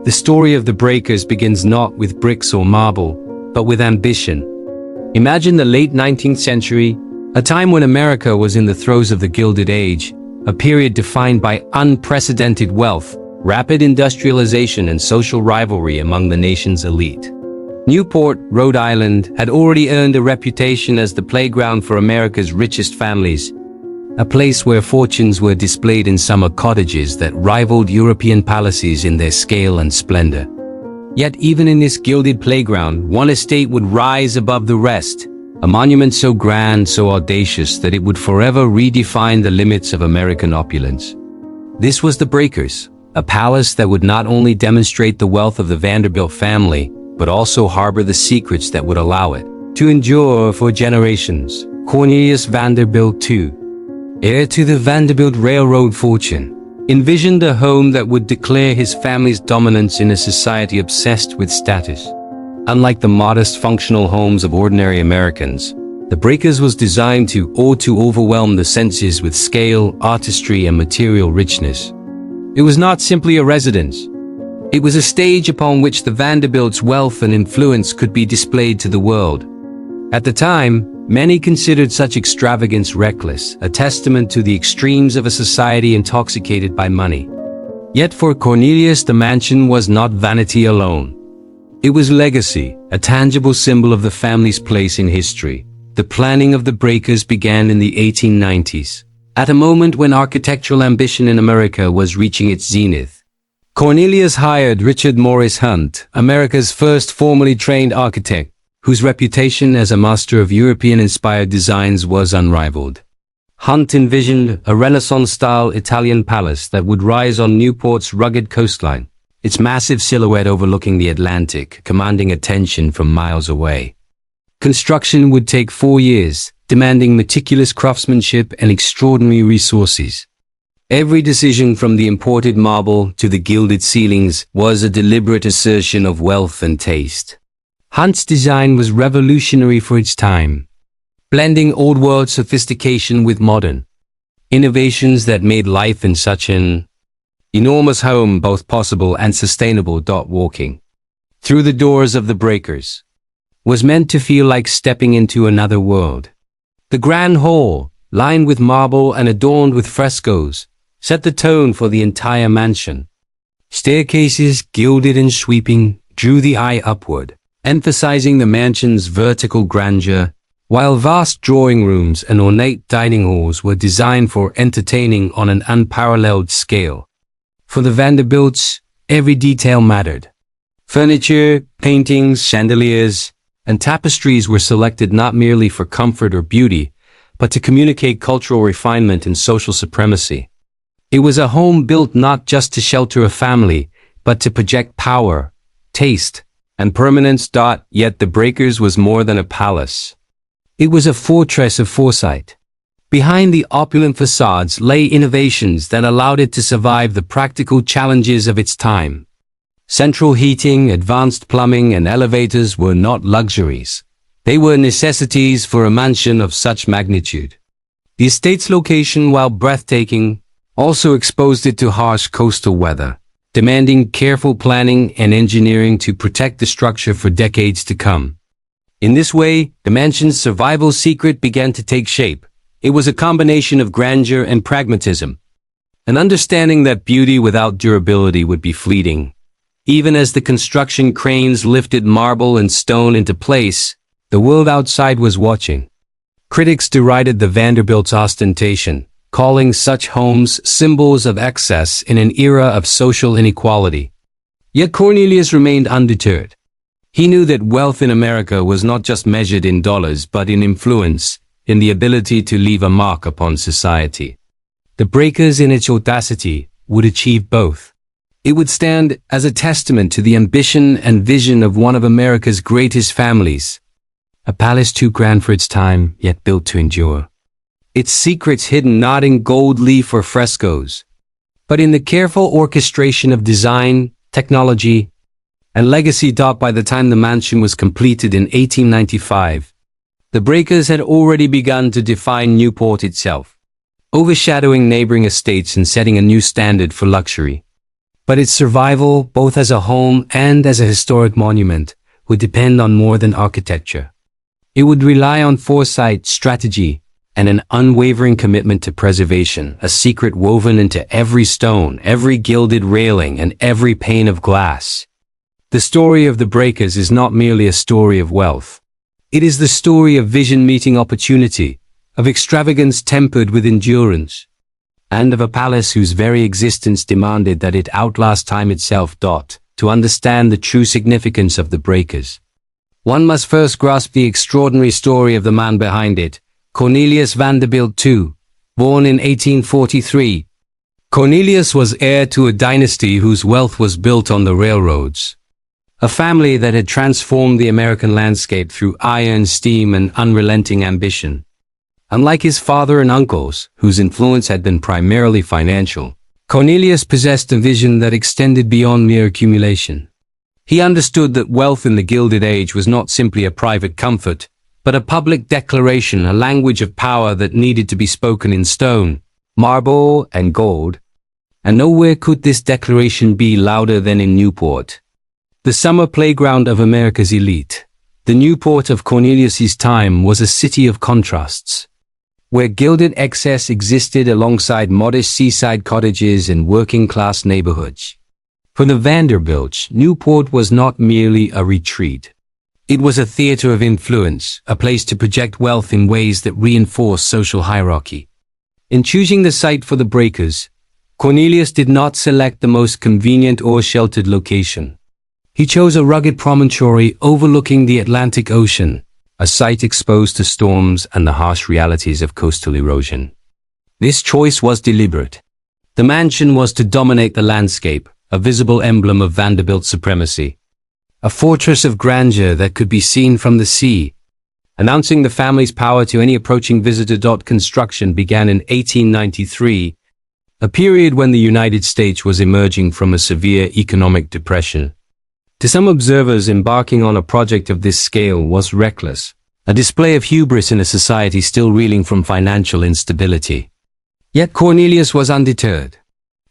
The story of the breakers begins not with bricks or marble, but with ambition. Imagine the late 19th century, a time when America was in the throes of the Gilded Age, a period defined by unprecedented wealth, rapid industrialization, and social rivalry among the nation's elite. Newport, Rhode Island, had already earned a reputation as the playground for America's richest families, a place where fortunes were displayed in summer cottages that rivaled European palaces in their scale and splendor. Yet even in this gilded playground, one estate would rise above the rest, a monument so grand, so audacious that it would forever redefine the limits of American opulence. This was the Breakers, a palace that would not only demonstrate the wealth of the Vanderbilt family, but also harbor the secrets that would allow it to endure for generations. Cornelius Vanderbilt II, heir to the Vanderbilt Railroad fortune, envisioned a home that would declare his family's dominance in a society obsessed with status. Unlike the modest, functional homes of ordinary Americans, the Breakers was designed to overwhelm the senses with scale, artistry, and material richness. It was not simply a residence. It was a stage upon which the Vanderbilts' wealth and influence could be displayed to the world. At the time, many considered such extravagance reckless, a testament to the extremes of a society intoxicated by money. Yet for Cornelius, the mansion was not vanity alone. It was legacy, a tangible symbol of the family's place in history. The planning of the Breakers began in the 1890s, at a moment when architectural ambition in America was reaching its zenith. Cornelius hired Richard Morris Hunt, America's first formally trained architect, whose reputation as a master of European-inspired designs was unrivaled. Hunt envisioned a Renaissance-style Italian palace that would rise on Newport's rugged coastline, its massive silhouette overlooking the Atlantic, commanding attention from miles away. Construction would take 4 years, demanding meticulous craftsmanship and extraordinary resources. Every decision, from the imported marble to the gilded ceilings, was a deliberate assertion of wealth and taste. Hunt's design was revolutionary for its time, blending old-world sophistication with modern innovations that made life in such an enormous home both possible and sustainable. Walking through the doors of the Breakers was meant to feel like stepping into another world. The grand hall, lined with marble and adorned with frescoes, set the tone for the entire mansion. Staircases, gilded and sweeping, drew the eye upward, emphasizing the mansion's vertical grandeur, while vast drawing rooms and ornate dining halls were designed for entertaining on an unparalleled scale. For the Vanderbilts, every detail mattered. Furniture, paintings, chandeliers, and tapestries were selected not merely for comfort or beauty, but to communicate cultural refinement and social supremacy. It was a home built not just to shelter a family, but to project power, taste, and permanence. Yet the Breakers was more than a palace. It was a fortress of foresight. Behind the opulent facades lay innovations that allowed it to survive the practical challenges of its time. Central heating, advanced plumbing, and elevators were not luxuries. They were necessities for a mansion of such magnitude. The estate's location, while breathtaking, also exposed it to harsh coastal weather, demanding careful planning and engineering to protect the structure for decades to come. In this way, the mansion's survival secret began to take shape. It was a combination of grandeur and pragmatism, an understanding that beauty without durability would be fleeting. Even as the construction cranes lifted marble and stone into place, the world outside was watching. Critics derided the Vanderbilts' ostentation, calling such homes symbols of excess in an era of social inequality. Yet Cornelius remained undeterred. He knew that wealth in America was not just measured in dollars but in influence, in the ability to leave a mark upon society. The Breakers, in its audacity, would achieve both. It would stand as a testament to the ambition and vision of one of America's greatest families. A palace too grand for its time, yet built to endure. Its secrets hidden not in gold leaf or frescoes, but in the careful orchestration of design, technology, and legacy. By the time the mansion was completed in 1895, the Breakers had already begun to define Newport itself, overshadowing neighboring estates and setting a new standard for luxury. But its survival, both as a home and as a historic monument, would depend on more than architecture. It would rely on foresight, strategy, and an unwavering commitment to preservation, a secret woven into every stone, every gilded railing, and every pane of glass. The story of the breakers is not merely a story of wealth. It is the story of vision meeting opportunity, of extravagance tempered with endurance, and of a palace whose very existence demanded that it outlast time itself. To understand the true significance of the breakers, one must first grasp the extraordinary story of the man behind it, Cornelius Vanderbilt II, born in 1843. Cornelius was heir to a dynasty whose wealth was built on the railroads, a family that had transformed the American landscape through iron, steam, and unrelenting ambition. Unlike his father and uncles, whose influence had been primarily financial, Cornelius possessed a vision that extended beyond mere accumulation. He understood that wealth in the Gilded Age was not simply a private comfort, but a public declaration, a language of power that needed to be spoken in stone, marble, and gold. And nowhere could this declaration be louder than in Newport, the summer playground of America's elite. The Newport of Cornelius's time was a city of contrasts, where gilded excess existed alongside modest seaside cottages and working-class neighborhoods. For the Vanderbilts, Newport was not merely a retreat. It was a theater of influence, a place to project wealth in ways that reinforced social hierarchy. In choosing the site for the breakers, Cornelius did not select the most convenient or sheltered location. He chose a rugged promontory overlooking the Atlantic Ocean, a site exposed to storms and the harsh realities of coastal erosion. This choice was deliberate. The mansion was to dominate the landscape, a visible emblem of Vanderbilt supremacy. A fortress of grandeur that could be seen from the sea, announcing the family's power to any approaching visitor. Construction began in 1893, a period when the United States was emerging from a severe economic depression. To some observers, embarking on a project of this scale was reckless, a display of hubris in a society still reeling from financial instability. Yet Cornelius was undeterred.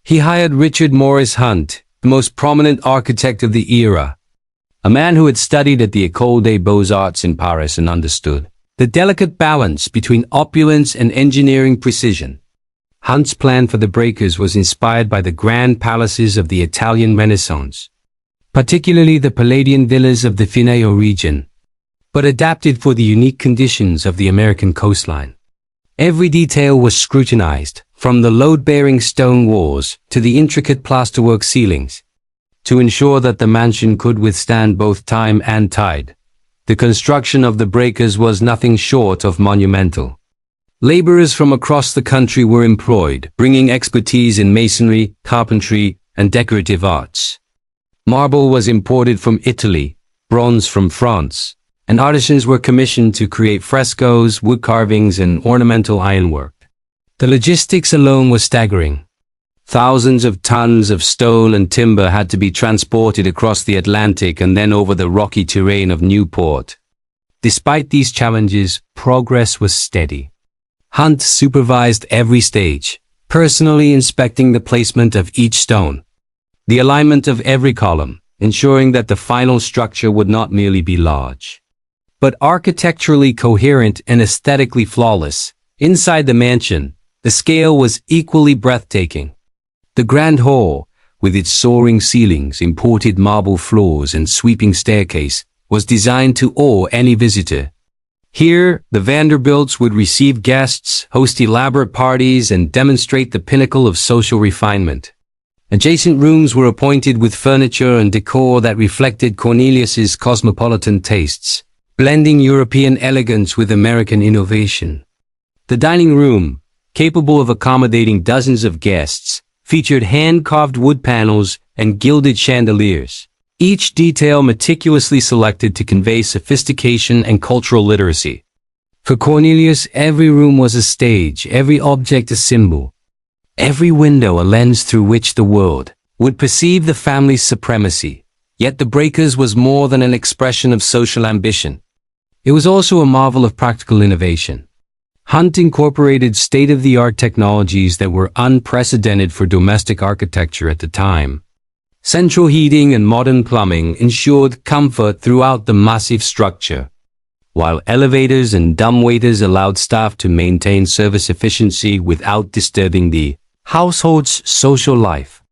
He hired Richard Morris Hunt, the most prominent architect of the era, a man who had studied at the École des Beaux-Arts in Paris and understood the delicate balance between opulence and engineering precision. Hunt's plan for the breakers was inspired by the grand palaces of the Italian Renaissance, particularly the Palladian villas of the Fineo region, but adapted for the unique conditions of the American coastline. Every detail was scrutinized, from the load-bearing stone walls to the intricate plasterwork ceilings, to ensure that the mansion could withstand both time and tide. The construction of the breakers was nothing short of monumental. Laborers from across the country were employed, bringing expertise in masonry, carpentry, and decorative arts. Marble was imported from Italy, bronze from France, and artisans were commissioned to create frescoes, wood carvings, and ornamental ironwork. The logistics alone was staggering. Thousands of tons of stone and timber had to be transported across the Atlantic and then over the rocky terrain of Newport. Despite these challenges, progress was steady. Hunt supervised every stage, personally inspecting the placement of each stone, the alignment of every column, ensuring that the final structure would not merely be large, but architecturally coherent and aesthetically flawless. Inside the mansion, the scale was equally breathtaking. The grand hall, with its soaring ceilings, imported marble floors, and sweeping staircase, was designed to awe any visitor. Here, the Vanderbilts would receive guests, host elaborate parties, and demonstrate the pinnacle of social refinement. Adjacent rooms were appointed with furniture and decor that reflected Cornelius's cosmopolitan tastes, blending European elegance with American innovation. The dining room, capable of accommodating dozens of guests, featured hand-carved wood panels and gilded chandeliers, each detail meticulously selected to convey sophistication and cultural literacy. For Cornelius, every room was a stage, every object a symbol, every window a lens through which the world would perceive the family's supremacy. Yet the breakers was more than an expression of social ambition. It was also a marvel of practical innovation. Hunt incorporated state-of-the-art technologies that were unprecedented for domestic architecture at the time. Central heating and modern plumbing ensured comfort throughout the massive structure, while elevators and dumbwaiters allowed staff to maintain service efficiency without disturbing the household's social life.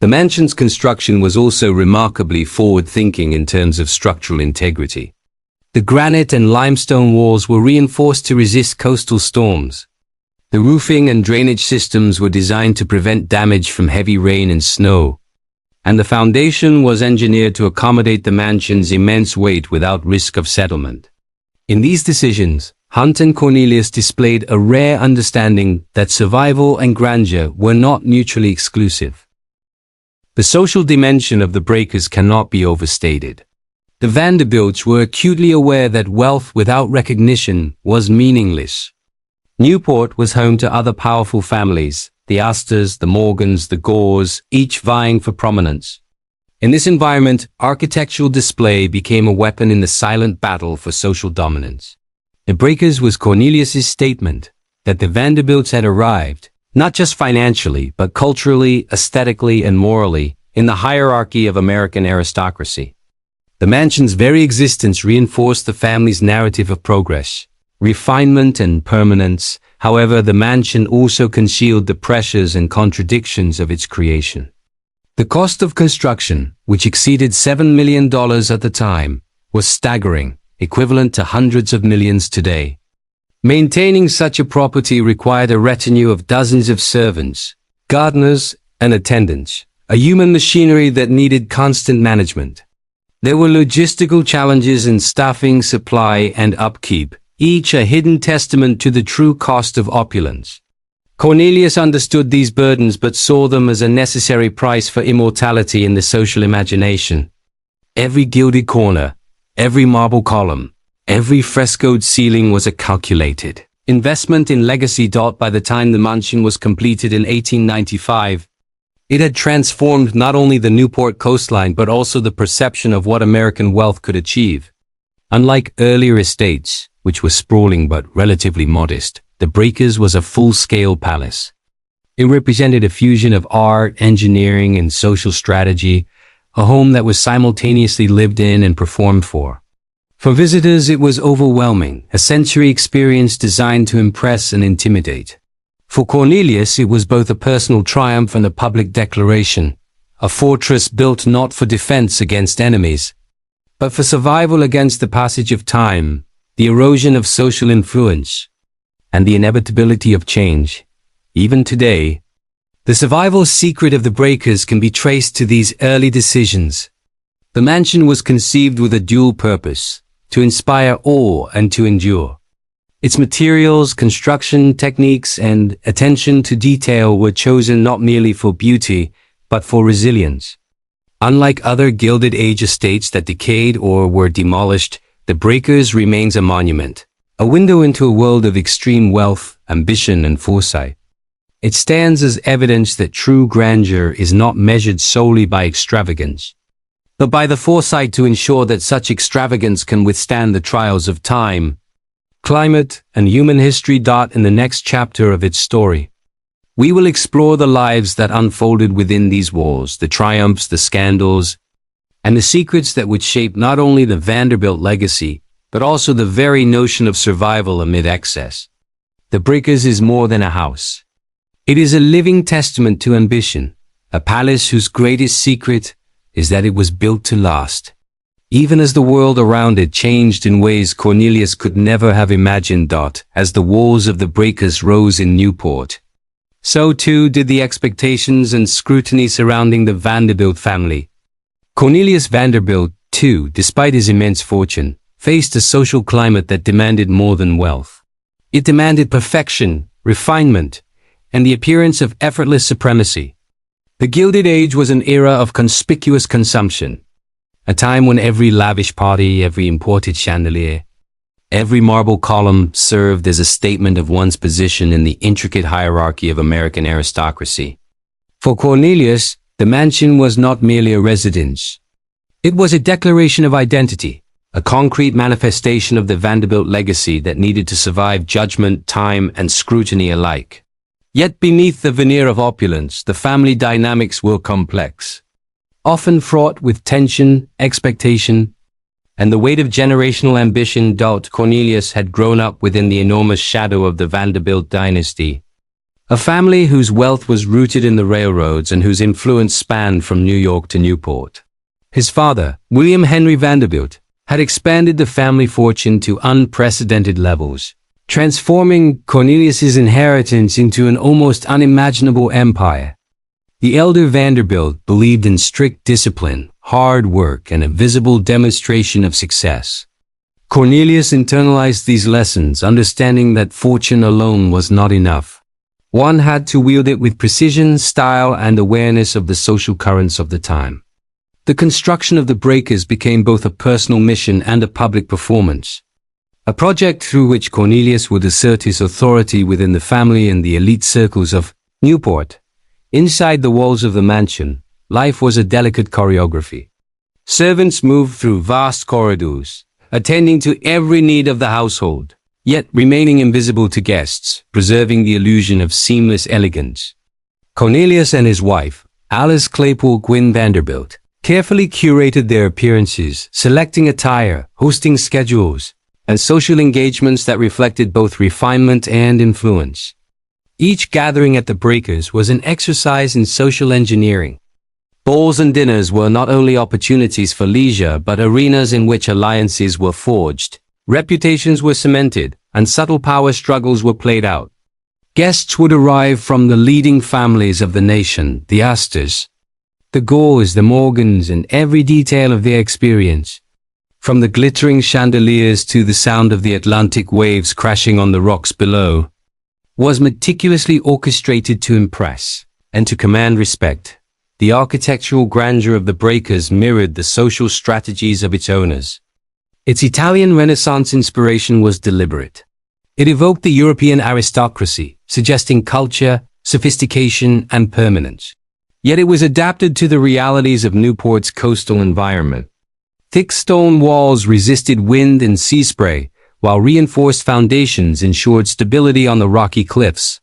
The mansion's construction was also remarkably forward-thinking in terms of structural integrity. The granite and limestone walls were reinforced to resist coastal storms. The roofing and drainage systems were designed to prevent damage from heavy rain and snow, and the foundation was engineered to accommodate the mansion's immense weight without risk of settlement. In these decisions, Hunt and Cornelius displayed a rare understanding that survival and grandeur were not mutually exclusive. The social dimension of the breakers cannot be overstated. The Vanderbilts were acutely aware that wealth without recognition was meaningless. Newport was home to other powerful families, the Astors, the Morgans, the Gores, each vying for prominence. In this environment, architectural display became a weapon in the silent battle for social dominance. The breakers was Cornelius's statement that the Vanderbilts had arrived, not just financially, but culturally, aesthetically, and morally, in the hierarchy of American aristocracy. The mansion's very existence reinforced the family's narrative of progress, refinement, and permanence. However, the mansion also concealed the pressures and contradictions of its creation. The cost of construction, which exceeded $7 million at the time, was staggering, equivalent to hundreds of millions today. Maintaining such a property required a retinue of dozens of servants, gardeners, and attendants, a human machinery that needed constant management. There were logistical challenges in staffing, supply, and upkeep, each a hidden testament to the true cost of opulence. Cornelius understood these burdens but saw them as a necessary price for immortality in the social imagination. Every gilded corner, every marble column, every frescoed ceiling was a calculated investment in legacy. By the time the mansion was completed in 1895, it had transformed not only the Newport coastline but also the perception of what American wealth could achieve. Unlike earlier estates, which were sprawling but relatively modest, the Breakers was a full-scale palace. It represented a fusion of art, engineering, and social strategy, a home that was simultaneously lived in and performed for. For visitors, it was overwhelming, a sensory experience designed to impress and intimidate. For Cornelius, it was both a personal triumph and a public declaration, a fortress built not for defense against enemies, but for survival against the passage of time, the erosion of social influence, and the inevitability of change. Even today, the survival secret of the Breakers can be traced to these early decisions. The mansion was conceived with a dual purpose: to inspire awe and to endure. Its materials, construction techniques, and attention to detail were chosen not merely for beauty, but for resilience. Unlike other Gilded Age estates that decayed or were demolished, the Breakers remains a monument, a window into a world of extreme wealth, ambition, and foresight. It stands as evidence that true grandeur is not measured solely by extravagance, but by the foresight to ensure that such extravagance can withstand the trials of time, climate, and human history. In the next chapter of its story, we will explore the lives that unfolded within these walls, the triumphs, the scandals, and the secrets that would shape not only the Vanderbilt legacy, but also the very notion of survival amid excess. The Breakers is more than a house. It is a living testament to ambition, a palace whose greatest secret is that it was built to last, even as the world around it changed in ways Cornelius could never have imagined. As the walls of the Breakers rose in Newport, so too did the expectations and scrutiny surrounding the Vanderbilt family. Cornelius Vanderbilt, too, despite his immense fortune, faced a social climate that demanded more than wealth. It demanded perfection, refinement, and the appearance of effortless supremacy. The Gilded Age was an era of conspicuous consumption, a time when every lavish party, every imported chandelier, every marble column served as a statement of one's position in the intricate hierarchy of American aristocracy. For Cornelius, the mansion was not merely a residence. It was a declaration of identity, a concrete manifestation of the Vanderbilt legacy that needed to survive judgment, time, and scrutiny alike. Yet beneath the veneer of opulence, the family dynamics were complex. often fraught with tension, expectation, and the weight of generational ambition. Cornelius had grown up within the enormous shadow of the Vanderbilt dynasty, a family whose wealth was rooted in the railroads and whose influence spanned from New York to Newport. His father, William Henry Vanderbilt, had expanded the family fortune to unprecedented levels, transforming Cornelius's inheritance into an almost unimaginable empire. The elder Vanderbilt believed in strict discipline, hard work, and a visible demonstration of success. Cornelius internalized these lessons, understanding that fortune alone was not enough. One had to wield it with precision, style, and awareness of the social currents of the time. The construction of the breakers became both a personal mission and a public performance, a project through which Cornelius would assert his authority within the family and the elite circles of Newport. Inside the walls of the mansion, life was a delicate choreography. Servants moved through vast corridors, attending to every need of the household, yet remaining invisible to guests, preserving the illusion of seamless elegance. Cornelius and his wife, Alice Claypool Gwynn Vanderbilt, carefully curated their appearances, selecting attire, hosting schedules, and social engagements that reflected both refinement and influence. Each gathering at the breakers was an exercise in social engineering. Balls and dinners were not only opportunities for leisure but arenas in which alliances were forged, reputations were cemented, and subtle power struggles were played out. Guests would arrive from the leading families of the nation, the Astors, the Gores, the Morgans, and every detail of their experience, from the glittering chandeliers to the sound of the Atlantic waves crashing on the rocks below, was meticulously orchestrated to impress and to command respect. The architectural grandeur of the breakers mirrored the social strategies of its owners. Its Italian Renaissance inspiration was deliberate. It evoked the European aristocracy, suggesting culture, sophistication, and permanence. Yet it was adapted to the realities of Newport's coastal environment. Thick stone walls resisted wind and sea spray, while reinforced foundations ensured stability on the rocky cliffs.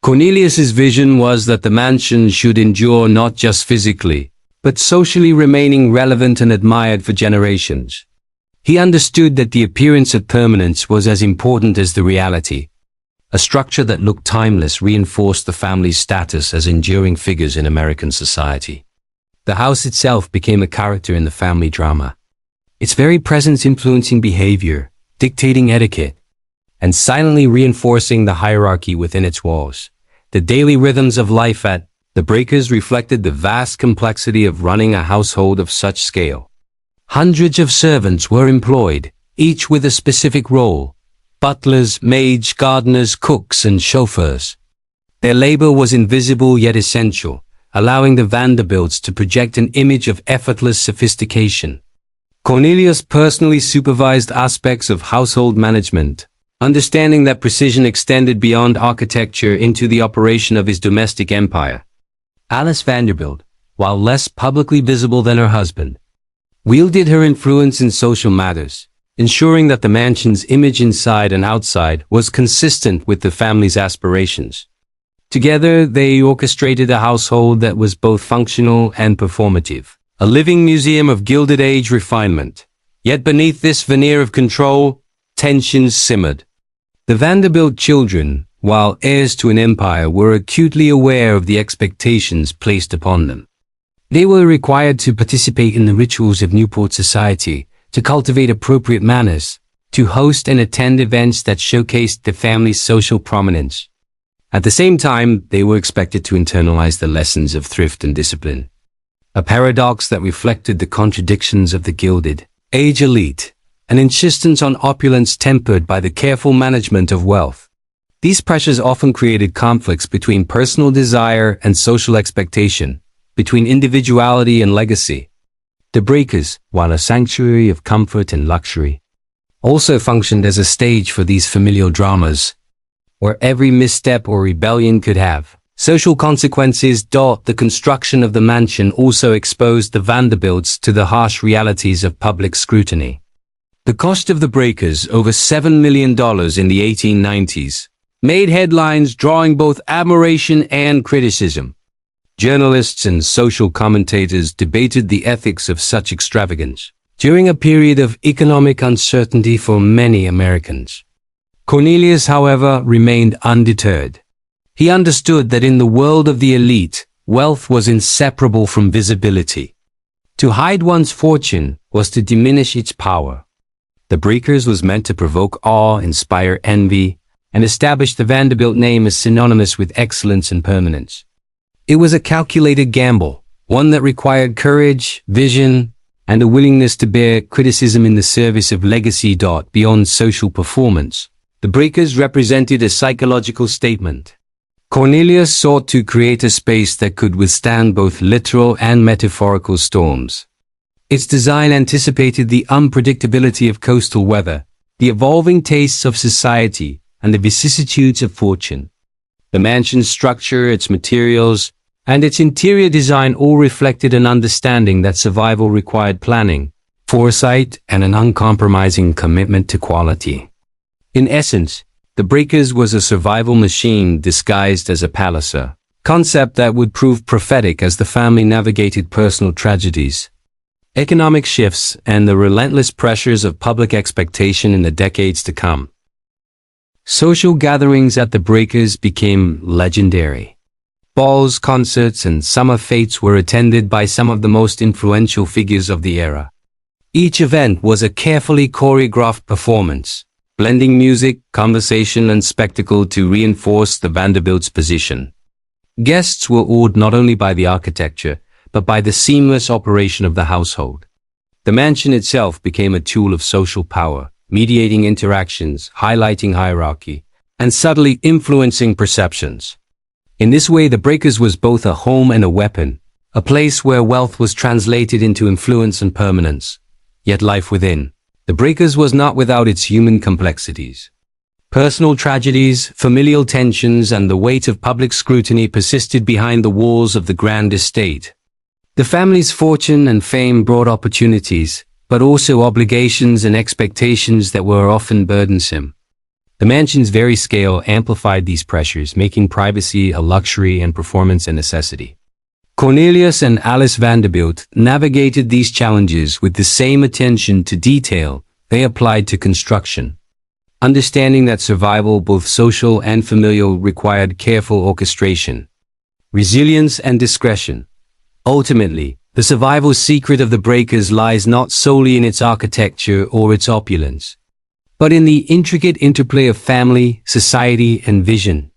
Cornelius's vision was that the mansion should endure not just physically, but socially, remaining relevant and admired for generations. He understood that the appearance of permanence was as important as the reality. A structure that looked timeless reinforced the family's status as enduring figures in American society. The house itself became a character in the family drama, its very presence influencing behavior, dictating etiquette, and silently reinforcing the hierarchy within its walls. The daily rhythms of life at the breakers reflected the vast complexity of running a household of such scale. Hundreds of servants were employed, each with a specific role: butlers, maids, gardeners, cooks, and chauffeurs. Their labor was invisible yet essential, allowing the Vanderbilts to project an image of effortless sophistication. Cornelius personally supervised aspects of household management, understanding that precision extended beyond architecture into the operation of his domestic empire. Alice Vanderbilt, while less publicly visible than her husband, wielded her influence in social matters, ensuring that the mansion's image inside and outside was consistent with the family's aspirations. Together, they orchestrated a household that was both functional and performative, a living museum of Gilded Age refinement. Yet beneath this veneer of control, tensions simmered. The Vanderbilt children, while heirs to an empire, were acutely aware of the expectations placed upon them. They were required to participate in the rituals of Newport society, to cultivate appropriate manners, to host and attend events that showcased the family's social prominence. At the same time, they were expected to internalize the lessons of thrift and discipline, a paradox that reflected the contradictions of the Gilded Age elite, an insistence on opulence tempered by the careful management of wealth. These pressures often created conflicts between personal desire and social expectation, between individuality and legacy. The breakers, while a sanctuary of comfort and luxury, also functioned as a stage for these familial dramas, where every misstep or rebellion could have social consequences. The construction of the mansion also exposed the Vanderbilts to the harsh realities of public scrutiny. The cost of the breakers, over $7 million in the 1890s, made headlines, drawing both admiration and criticism. Journalists and social commentators debated the ethics of such extravagance during a period of economic uncertainty for many Americans. Cornelius, however, remained undeterred. He understood that in the world of the elite, wealth was inseparable from visibility. To hide one's fortune was to diminish its power. The Breakers was meant to provoke awe, inspire envy, and establish the Vanderbilt name as synonymous with excellence and permanence. It was a calculated gamble, one that required courage, vision, and a willingness to bear criticism in the service of legacy. Beyond social performance, the Breakers represented a psychological statement. Cornelius sought to create a space that could withstand both literal and metaphorical storms. Its design anticipated the unpredictability of coastal weather, the evolving tastes of society, and the vicissitudes of fortune. The mansion's structure, its materials, and its interior design all reflected an understanding that survival required planning, foresight, and an uncompromising commitment to quality. In essence, the Breakers was a survival machine disguised as a palace, a concept that would prove prophetic as the family navigated personal tragedies, economic shifts, and the relentless pressures of public expectation in the decades to come. Social gatherings at the Breakers became legendary. Balls, concerts, and summer fetes were attended by some of the most influential figures of the era. Each event was a carefully choreographed performance, blending music, conversation, and spectacle to reinforce the Vanderbilt's position. Guests were awed not only by the architecture, but by the seamless operation of the household. The mansion itself became a tool of social power, mediating interactions, highlighting hierarchy, and subtly influencing perceptions. In this way, the Breakers was both a home and a weapon, a place where wealth was translated into influence and permanence. Yet life within the Breakers was not without its human complexities. Personal tragedies, familial tensions, and the weight of public scrutiny persisted behind the walls of the grand estate. The family's fortune and fame brought opportunities, but also obligations and expectations that were often burdensome. The mansion's very scale amplified these pressures, making privacy a luxury and performance a necessity. Cornelius and Alice Vanderbilt navigated these challenges with the same attention to detail they applied to construction. Understanding that survival, both social and familial, required careful orchestration, resilience, and discretion. Ultimately, the survival secret of the Breakers lies not solely in its architecture or its opulence, but in the intricate interplay of family, society, and vision.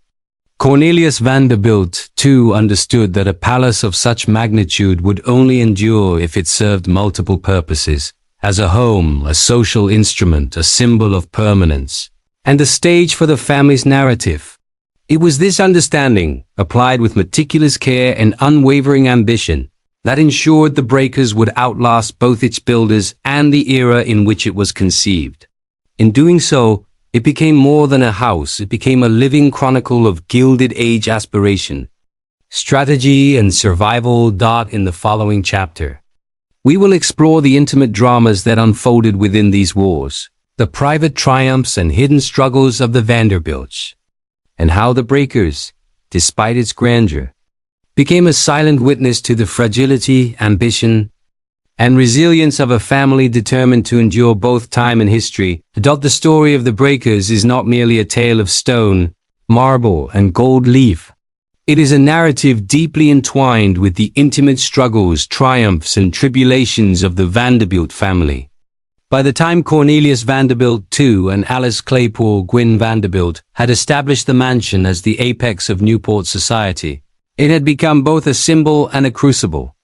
Cornelius Vanderbilt, too, understood that a palace of such magnitude would only endure if it served multiple purposes, as a home, a social instrument, a symbol of permanence, and a stage for the family's narrative. It was this understanding, applied with meticulous care and unwavering ambition, that ensured the Breakers would outlast both its builders and the era in which it was conceived. In doing so, it became more than a house. It became a living chronicle of Gilded Age aspiration, strategy, and survival. In the following chapter, we will explore the intimate dramas that unfolded within these wars, the private triumphs and hidden struggles of the Vanderbilts, and how the Breakers, despite its grandeur, became a silent witness to the fragility, ambition, and resilience of a family determined to endure both time and history. The story of the Breakers is not merely a tale of stone, marble, and gold leaf. It is a narrative deeply entwined with the intimate struggles, triumphs, and tribulations of the Vanderbilt family. By the time Cornelius Vanderbilt II and Alice Claypool Gwynn Vanderbilt had established the mansion as the apex of Newport society, it had become both a symbol and a crucible.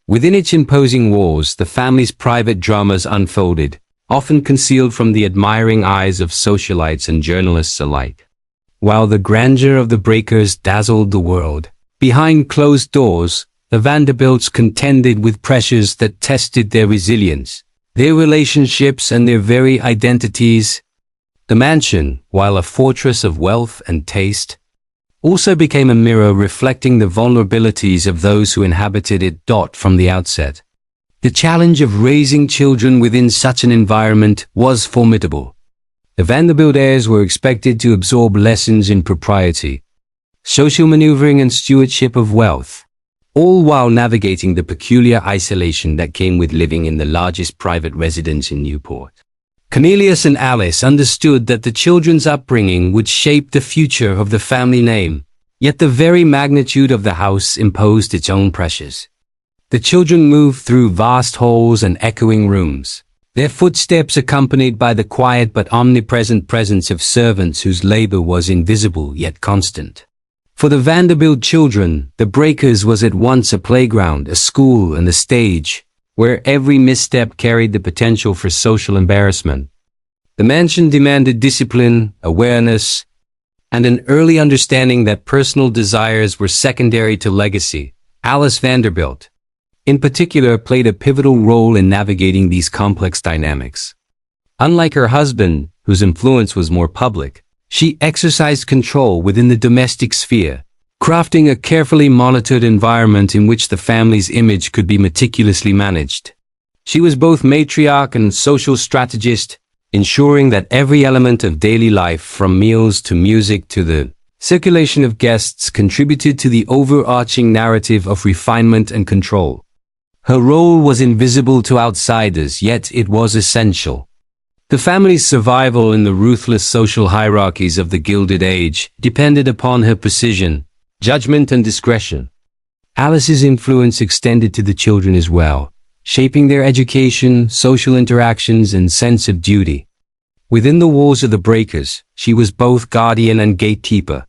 Within its imposing walls, the family's private dramas unfolded, often concealed from the admiring eyes of socialites and journalists alike. While the grandeur of the Breakers dazzled the world, behind closed doors, the Vanderbilts contended with pressures that tested their resilience, their relationships, and their very identities. The mansion, while a fortress of wealth and taste, also became a mirror reflecting the vulnerabilities of those who inhabited it. From the outset, the challenge of raising children within such an environment was formidable. The Vanderbilt heirs were expected to absorb lessons in propriety, social maneuvering, and stewardship of wealth. all while navigating the peculiar isolation that came with living in the largest private residence in Newport. Cornelius and Alice understood that the children's upbringing would shape the future of the family name, yet the very magnitude of the house imposed its own pressures. The children moved through vast halls and echoing rooms, their footsteps accompanied by the quiet but omnipresent presence of servants whose labor was invisible yet constant. For the Vanderbilt children, the Breakers was at once a playground, a school, and a stage, where every misstep carried the potential for social embarrassment. The mansion demanded discipline, awareness, and an early understanding that personal desires were secondary to legacy. Alice Vanderbilt, in particular, played a pivotal role in navigating these complex dynamics. Unlike her husband, whose influence was more public, she exercised control within the domestic sphere, crafting a carefully monitored environment in which the family's image could be meticulously managed. She was both matriarch and social strategist, ensuring that every element of daily life, from meals to music to the circulation of guests, contributed to the overarching narrative of refinement and control. Her role was invisible to outsiders, yet it was essential. The family's survival in the ruthless social hierarchies of the Gilded Age depended upon her precision, judgment, and discretion. Alice's influence extended to the children as well, shaping their education, social interactions, and sense of duty. Within the walls of the Breakers, she was both guardian and gatekeeper,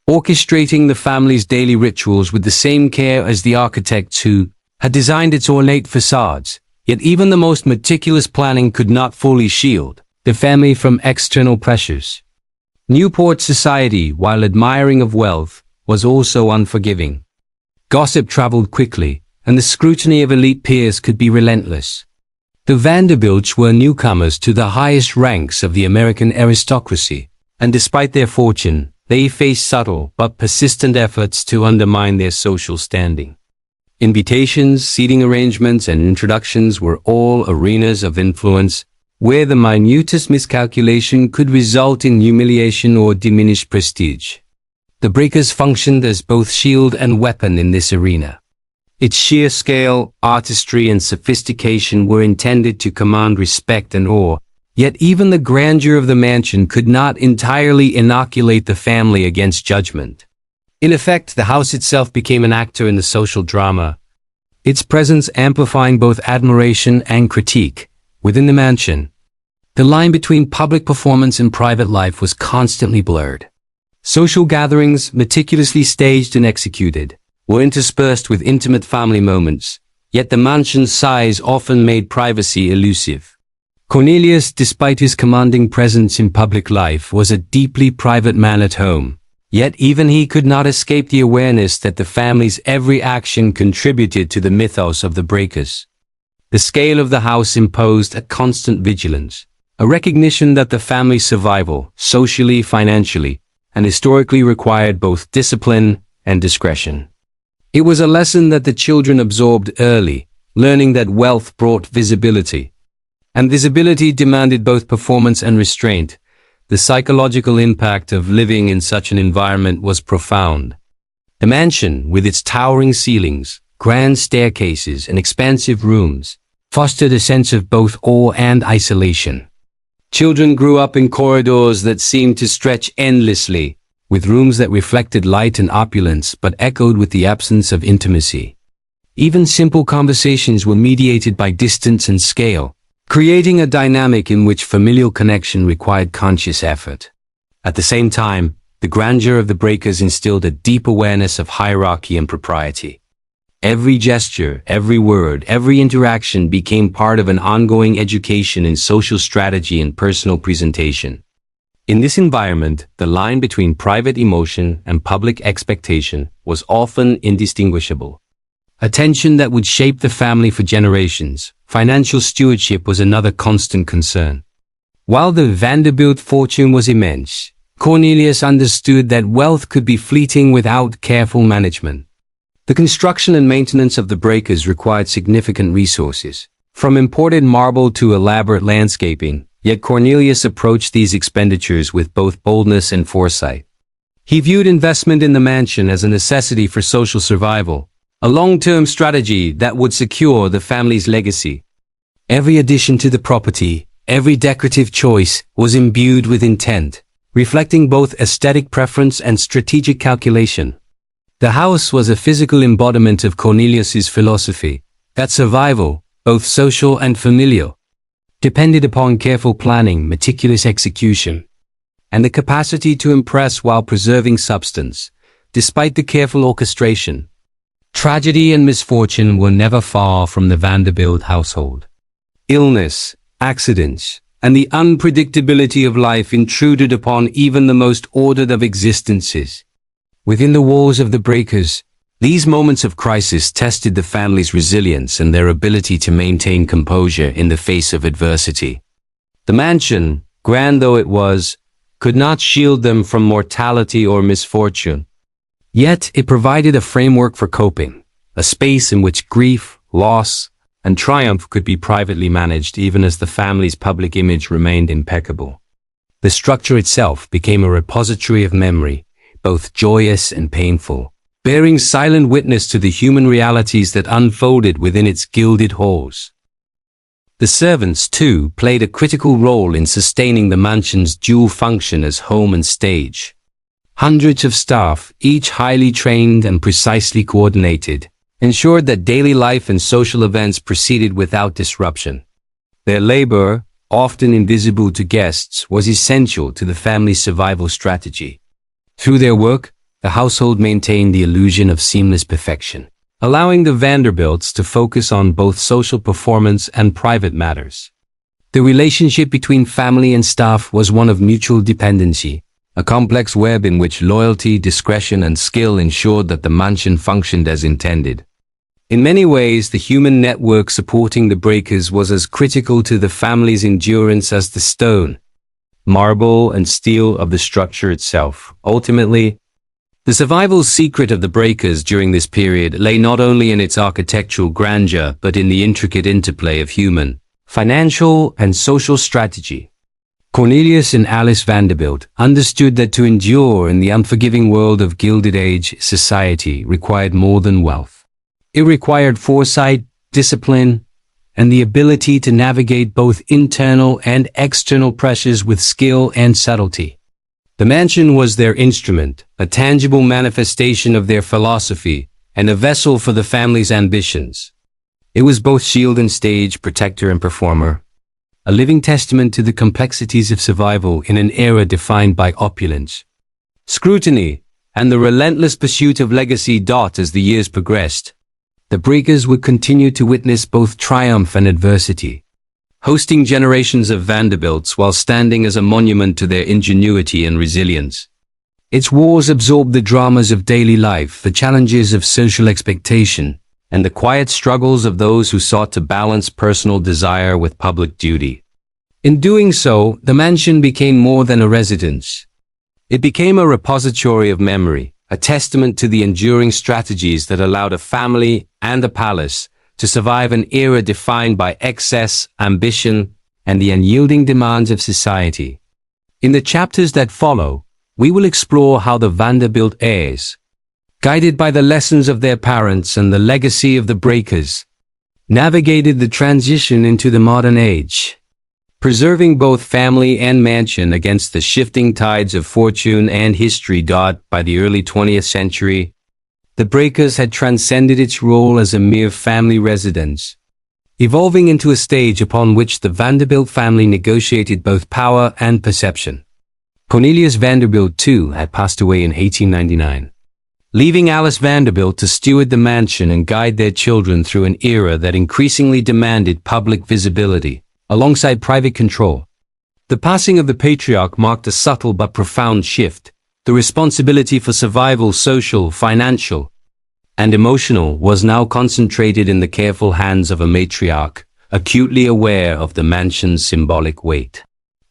orchestrating the family's daily rituals with the same care as the architects who had designed its ornate facades. Yet even the most meticulous planning could not fully shield the family from external pressures. Newport society, while admiring of wealth, was also unforgiving. Gossip traveled quickly, and the scrutiny of elite peers could be relentless. The Vanderbilts were newcomers to the highest ranks of the American aristocracy, and despite their fortune, they faced subtle but persistent efforts to undermine their social standing. Invitations, seating arrangements, and introductions were all arenas of influence, where the minutest miscalculation could result in humiliation or diminished prestige. The Breakers functioned as both shield and weapon in this arena. Its sheer scale, artistry, and sophistication were intended to command respect and awe, yet even the grandeur of the mansion could not entirely inoculate the family against judgment. In effect, the house itself became an actor in the social drama, its presence amplifying both admiration and critique. Within the mansion, the line between public performance and private life was constantly blurred. Social gatherings, meticulously staged and executed, were interspersed with intimate family moments, yet the mansion's size often made privacy elusive. Cornelius, despite his commanding presence in public life, was a deeply private man at home. Yet even he could not escape the awareness that the family's every action contributed to the mythos of the Breakers. The scale of the house imposed a constant vigilance, a recognition that the family's survival, socially, financially, and historically, required both discipline and discretion. It was a lesson that the children absorbed early, learning that wealth brought visibility, and visibility demanded both performance and restraint. The psychological impact of living in such an environment was profound. The mansion, with its towering ceilings, grand staircases, and expansive rooms, fostered a sense of both awe and isolation. Children grew up in corridors that seemed to stretch endlessly, with rooms that reflected light and opulence but echoed with the absence of intimacy. Even simple conversations were mediated by distance and scale, creating a dynamic in which familial connection required conscious effort. At the same time, the grandeur of the Breakers instilled a deep awareness of hierarchy and propriety. Every gesture, every word, every interaction became part of an ongoing education in social strategy and personal presentation. In this environment, the line between private emotion and public expectation was often indistinguishable. A tension that would shape the family for generations. Financial stewardship was another constant concern. While the Vanderbilt fortune was immense, Cornelius understood that wealth could be fleeting without careful management. The construction and maintenance of the Breakers required significant resources, from imported marble to elaborate landscaping, yet Cornelius approached these expenditures with both boldness and foresight. He viewed investment in the mansion as a necessity for social survival, a long-term strategy that would secure the family's legacy. Every addition to the property, every decorative choice was imbued with intent, reflecting both aesthetic preference and strategic calculation. The house was a physical embodiment of Cornelius's philosophy that survival, both social and familial, depended upon careful planning, meticulous execution, and the capacity to impress while preserving substance. Despite the careful orchestration, tragedy and misfortune were never far from the Vanderbilt household. Illness, accidents, and the unpredictability of life intruded upon even the most ordered of existences. Within the walls of the Breakers, these moments of crisis tested the family's resilience and their ability to maintain composure in the face of adversity. The mansion, grand though it was, could not shield them from mortality or misfortune. Yet it provided a framework for coping, a space in which grief, loss, and triumph could be privately managed even as the family's public image remained impeccable. The structure itself became a repository of memory, both joyous and painful, bearing silent witness to the human realities that unfolded within its gilded halls. The servants, too, played a critical role in sustaining the mansion's dual function as home and stage. Hundreds of staff, each highly trained and precisely coordinated, ensured that daily life and social events proceeded without disruption. Their labor, often invisible to guests, was essential to the family's survival strategy. Through their work, the household maintained the illusion of seamless perfection, allowing the Vanderbilts to focus on both social performance and private matters. The relationship between family and staff was one of mutual dependency, a complex web in which loyalty, discretion, and skill ensured that the mansion functioned as intended. In many ways, the human network supporting the Breakers was as critical to the family's endurance as the stone, marble, and steel of the structure itself. Ultimately, the survival secret of the Breakers during this period lay not only in its architectural grandeur but in the intricate interplay of human, financial, and social strategy. Cornelius and Alice Vanderbilt understood that to endure in the unforgiving world of Gilded Age society required more than wealth. It required foresight, discipline, and the ability to navigate both internal and external pressures with skill and subtlety. The mansion was their instrument, a tangible manifestation of their philosophy, and a vessel for the family's ambitions. It was both shield and stage, protector and performer, a living testament to the complexities of survival in an era defined by opulence, scrutiny, and the relentless pursuit of legacy. As the years progressed, the Breakers would continue to witness both triumph and adversity, hosting generations of Vanderbilts while standing as a monument to their ingenuity and resilience. Its walls absorbed the dramas of daily life, the challenges of social expectation, and the quiet struggles of those who sought to balance personal desire with public duty. In doing so, the mansion became more than a residence. It became a repository of memory, a testament to the enduring strategies that allowed a family and a palace to survive an era defined by excess, ambition, and the unyielding demands of society. In the chapters that follow, we will explore how the Vanderbilt heirs, guided by the lessons of their parents and the legacy of the Breakers, navigated the transition into the modern age, preserving both family and mansion against the shifting tides of fortune and history. By the early 20th century, the Breakers had transcended its role as a mere family residence, evolving into a stage upon which the Vanderbilt family negotiated both power and perception. Cornelius Vanderbilt, too, had passed away in 1899, leaving Alice Vanderbilt to steward the mansion and guide their children through an era that increasingly demanded public visibility, alongside private control. The passing of the patriarch marked a subtle but profound shift. The responsibility for survival, social, financial, and emotional, was now concentrated in the careful hands of a matriarch, acutely aware of the mansion's symbolic weight.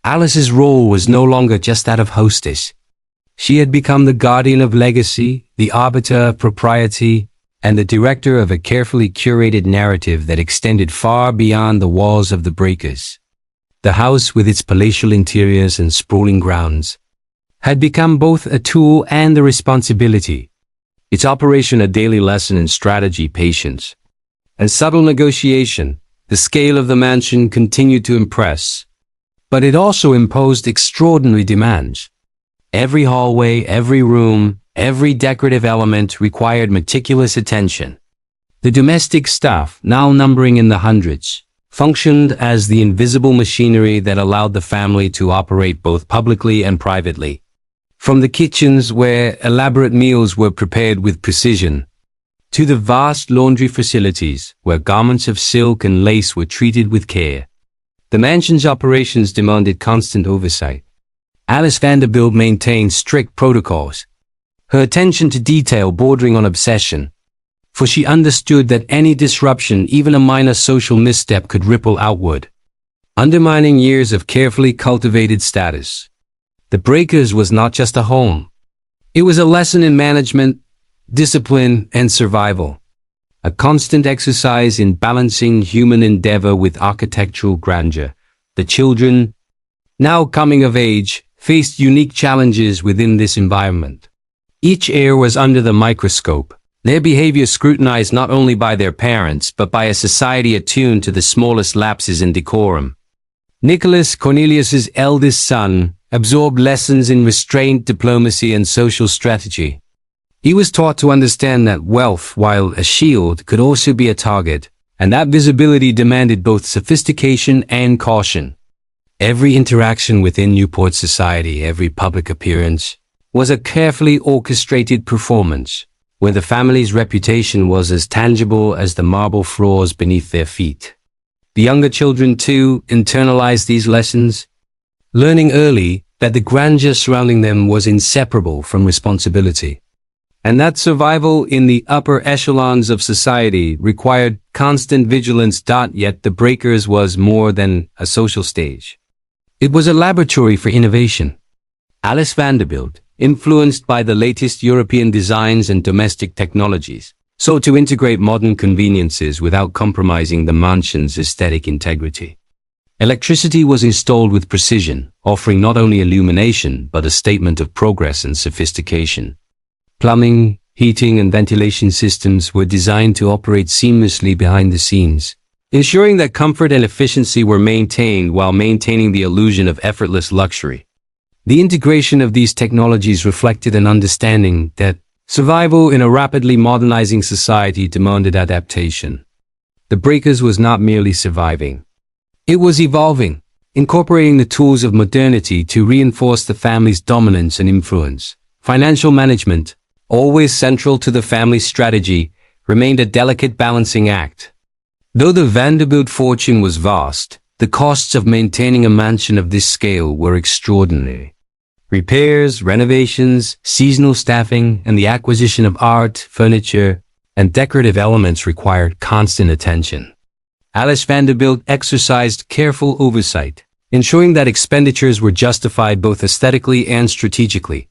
Alice's role was no longer just that of hostess. She had become the guardian of legacy, the arbiter of propriety, and the director of a carefully curated narrative that extended far beyond the walls of the Breakers. The house, with its palatial interiors and sprawling grounds, had become both a tool and a responsibility, its operation a daily lesson in strategy, patience, and subtle negotiation. The scale of the mansion continued to impress, but it also imposed extraordinary demands. Every hallway, every room, every decorative element required meticulous attention. The domestic staff, now numbering in the hundreds, functioned as the invisible machinery that allowed the family to operate both publicly and privately. From the kitchens where elaborate meals were prepared with precision, to the vast laundry facilities where garments of silk and lace were treated with care, the mansion's operations demanded constant oversight. Alice Vanderbilt maintained strict protocols, her attention to detail bordering on obsession, for she understood that any disruption, even a minor social misstep, could ripple outward, undermining years of carefully cultivated status. The Breakers was not just a home. It was a lesson in management, discipline, and survival. A constant exercise in balancing human endeavor with architectural grandeur. The children, now coming of age, faced unique challenges within this environment. Each heir was under the microscope, their behavior scrutinized not only by their parents but by a society attuned to the smallest lapses in decorum. Nicholas, Cornelius's eldest son, absorbed lessons in restraint, diplomacy, and social strategy. He was taught to understand that wealth, while a shield, could also be a target, and that visibility demanded both sophistication and caution. Every interaction within Newport society, every public appearance, was a carefully orchestrated performance, where the family's reputation was as tangible as the marble floors beneath their feet. The younger children, too, internalized these lessons, learning early that the grandeur surrounding them was inseparable from responsibility, and that survival in the upper echelons of society required constant vigilance. Yet the Breakers was more than a social stage. It was a laboratory for innovation. Alice Vanderbilt, influenced by the latest European designs and domestic technologies, sought to integrate modern conveniences without compromising the mansion's aesthetic integrity. Electricity was installed with precision, offering not only illumination but a statement of progress and sophistication. Plumbing, heating, and ventilation systems were designed to operate seamlessly behind the scenes, ensuring that comfort and efficiency were maintained while maintaining the illusion of effortless luxury. The integration of these technologies reflected an understanding that survival in a rapidly modernizing society demanded adaptation. The Breakers was not merely surviving. It was evolving, incorporating the tools of modernity to reinforce the family's dominance and influence. Financial management, always central to the family's strategy, remained a delicate balancing act. Though the Vanderbilt fortune was vast, the costs of maintaining a mansion of this scale were extraordinary. Repairs, renovations, seasonal staffing, and the acquisition of art, furniture, and decorative elements required constant attention. Alice Vanderbilt exercised careful oversight, ensuring that expenditures were justified both aesthetically and strategically.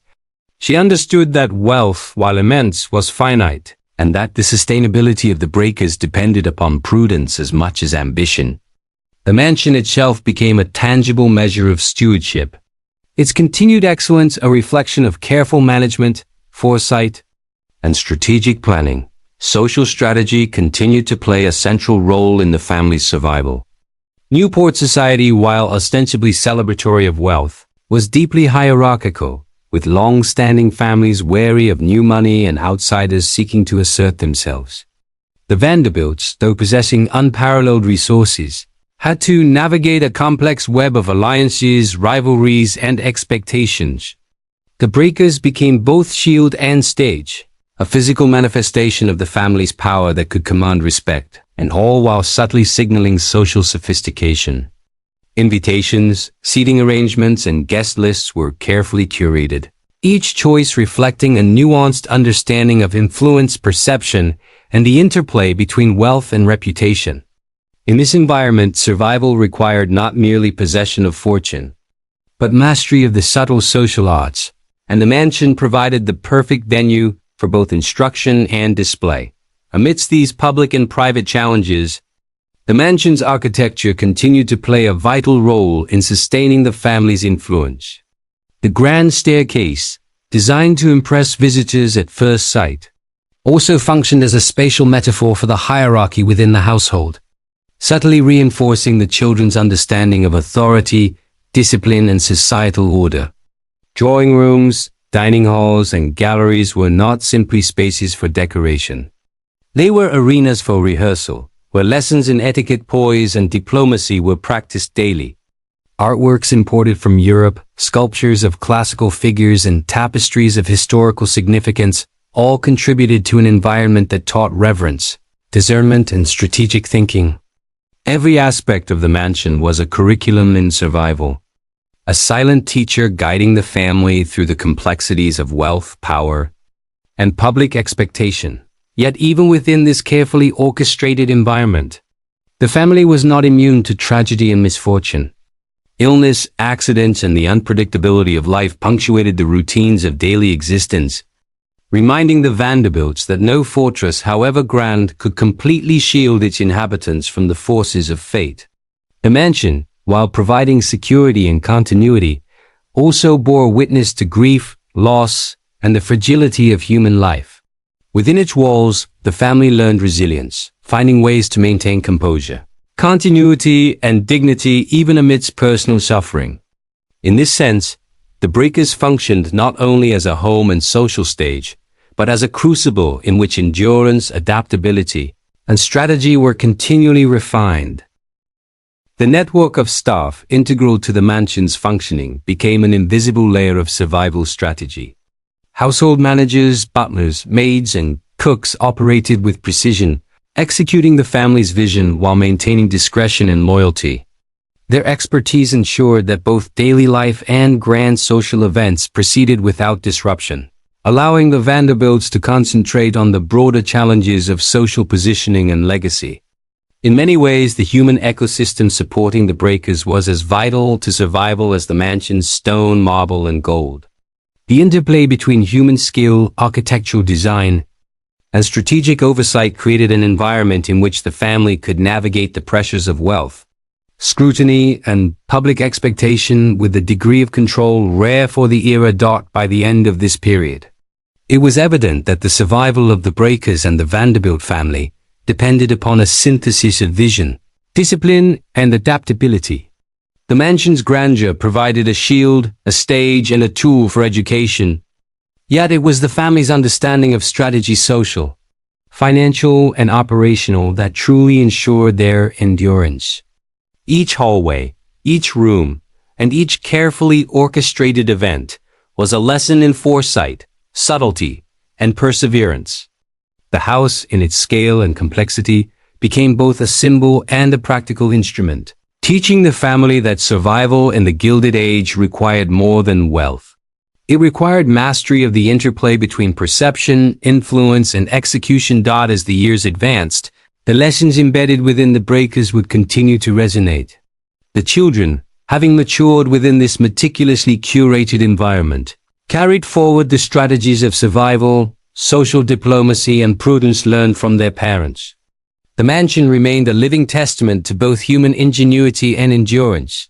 She understood that wealth, while immense, was finite, and that the sustainability of the Breakers depended upon prudence as much as ambition. The mansion itself became a tangible measure of stewardship, its continued excellence a reflection of careful management, foresight, and strategic planning. Social strategy continued to play a central role in the family's survival. Newport society, while ostensibly celebratory of wealth, was deeply hierarchical, with long-standing families wary of new money and outsiders seeking to assert themselves. The Vanderbilts, though possessing unparalleled resources, had to navigate a complex web of alliances, rivalries, and expectations. The Breakers became both shield and stage, a physical manifestation of the family's power that could command respect, and all while subtly signaling social sophistication. Invitations, seating arrangements, and guest lists were carefully curated, each choice reflecting a nuanced understanding of influence, perception, and the interplay between wealth and reputation. In this environment, survival required not merely possession of fortune, but mastery of the subtle social arts, and the mansion provided the perfect venue for both instruction and display. Amidst these public and private challenges, the mansion's architecture continued to play a vital role in sustaining the family's influence. The grand staircase, designed to impress visitors at first sight, also functioned as a spatial metaphor for the hierarchy within the household, subtly reinforcing the children's understanding of authority, discipline, and societal order. Drawing rooms, dining halls, and galleries were not simply spaces for decoration. They were arenas for rehearsal, where lessons in etiquette, poise, and diplomacy were practiced daily. Artworks imported from Europe, sculptures of classical figures, and tapestries of historical significance all contributed to an environment that taught reverence, discernment, and strategic thinking. Every aspect of the mansion was a curriculum in survival, a silent teacher guiding the family through the complexities of wealth, power, and public expectation. Yet even within this carefully orchestrated environment, the family was not immune to tragedy and misfortune. Illness, accidents, and the unpredictability of life punctuated the routines of daily existence, reminding the Vanderbilts that no fortress, however grand, could completely shield its inhabitants from the forces of fate. The mansion, while providing security and continuity, also bore witness to grief, loss, and the fragility of human life. Within its walls, the family learned resilience, finding ways to maintain composure, continuity, and dignity even amidst personal suffering. In this sense, the Breakers functioned not only as a home and social stage, but as a crucible in which endurance, adaptability, and strategy were continually refined. The network of staff integral to the mansion's functioning became an invisible layer of survival strategy. Household managers, butlers, maids, and cooks operated with precision, executing the family's vision while maintaining discretion and loyalty. Their expertise ensured that both daily life and grand social events proceeded without disruption, allowing the Vanderbilts to concentrate on the broader challenges of social positioning and legacy. In many ways, the human ecosystem supporting the Breakers was as vital to survival as the mansion's stone, marble, and gold. The interplay between human skill, architectural design, and strategic oversight created an environment in which the family could navigate the pressures of wealth, scrutiny, and public expectation with a degree of control rare for the era. By the end of this period, it was evident that the survival of the Breakers and the Vanderbilt family depended upon a synthesis of vision, discipline, and adaptability. The mansion's grandeur provided a shield, a stage, and a tool for education. Yet it was the family's understanding of strategy, social, financial, and operational, that truly ensured their endurance. Each hallway, each room, and each carefully orchestrated event was a lesson in foresight, subtlety, and perseverance. The house, in its scale and complexity, became both a symbol and a practical instrument, teaching the family that survival in the Gilded Age required more than wealth. It required mastery of the interplay between perception, influence, and execution. As the years advanced, the lessons embedded within the Breakers would continue to resonate. The children, having matured within this meticulously curated environment, carried forward the strategies of survival, social diplomacy, and prudence learned from their parents. The mansion remained a living testament to both human ingenuity and endurance,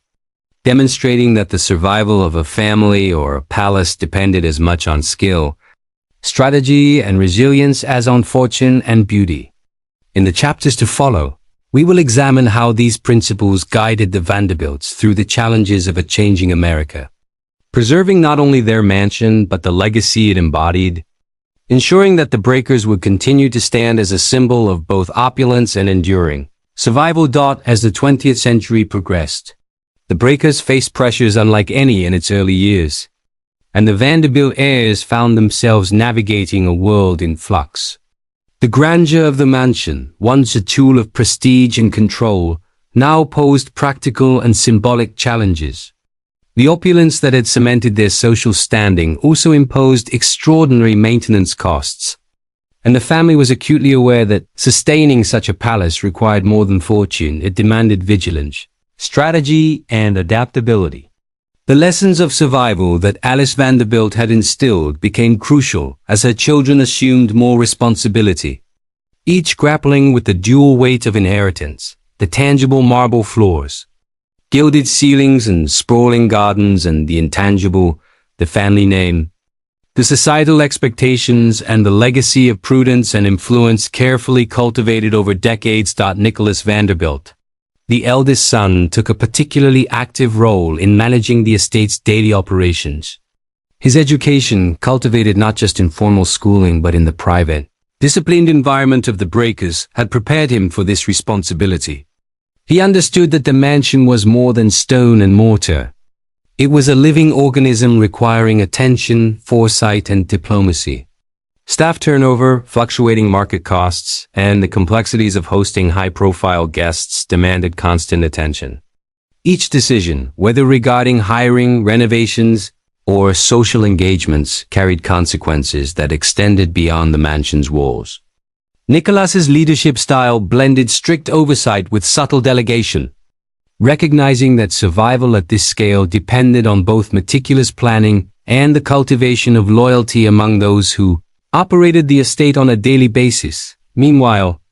demonstrating that the survival of a family or a palace depended as much on skill, strategy, and resilience as on fortune and beauty. In the chapters to follow, we will examine how these principles guided the Vanderbilts through the challenges of a changing America, preserving not only their mansion but the legacy it embodied, ensuring that the Breakers would continue to stand as a symbol of both opulence and enduring survival. As the 20th century progressed, the Breakers faced pressures unlike any in its early years, and the Vanderbilt heirs found themselves navigating a world in flux. The grandeur of the mansion, once a tool of prestige and control, now posed practical and symbolic challenges. The opulence that had cemented their social standing also imposed extraordinary maintenance costs, and the family was acutely aware that sustaining such a palace required more than fortune. It demanded vigilance, strategy, and adaptability. The lessons of survival that Alice Vanderbilt had instilled became crucial as her children assumed more responsibility, each grappling with the dual weight of inheritance, the tangible marble floors, gilded ceilings, and sprawling gardens, and the intangible, the family name. The societal expectations and the legacy of prudence and influence carefully cultivated over decades. Nicholas Vanderbilt, the eldest son, took a particularly active role in managing the estate's daily operations. His education, cultivated not just in formal schooling but in the private, disciplined environment of the Breakers, had prepared him for this responsibility. He understood that the mansion was more than stone and mortar. It was a living organism requiring attention, foresight, and diplomacy. Staff turnover, fluctuating market costs, and the complexities of hosting high-profile guests demanded constant attention. Each decision, whether regarding hiring, renovations, or social engagements, carried consequences that extended beyond the mansion's walls. Nicholas's leadership style blended strict oversight with subtle delegation, recognizing that survival at this scale depended on both meticulous planning and the cultivation of loyalty among those who operated the estate on a daily basis. Meanwhile,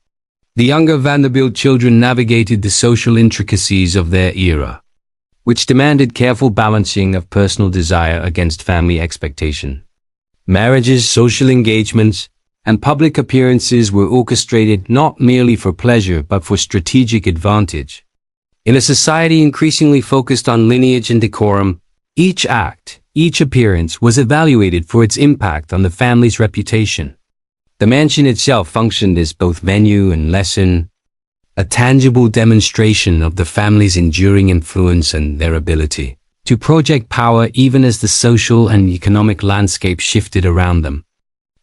the younger Vanderbilt children navigated the social intricacies of their era, which demanded careful balancing of personal desire against family expectation. Marriages, social engagements, and public appearances were orchestrated not merely for pleasure but for strategic advantage. In a society increasingly focused on lineage and decorum, each act, each appearance was evaluated for its impact on the family's reputation. The mansion itself functioned as both venue and lesson, a tangible demonstration of the family's enduring influence and their ability to project power even as the social and economic landscape shifted around them.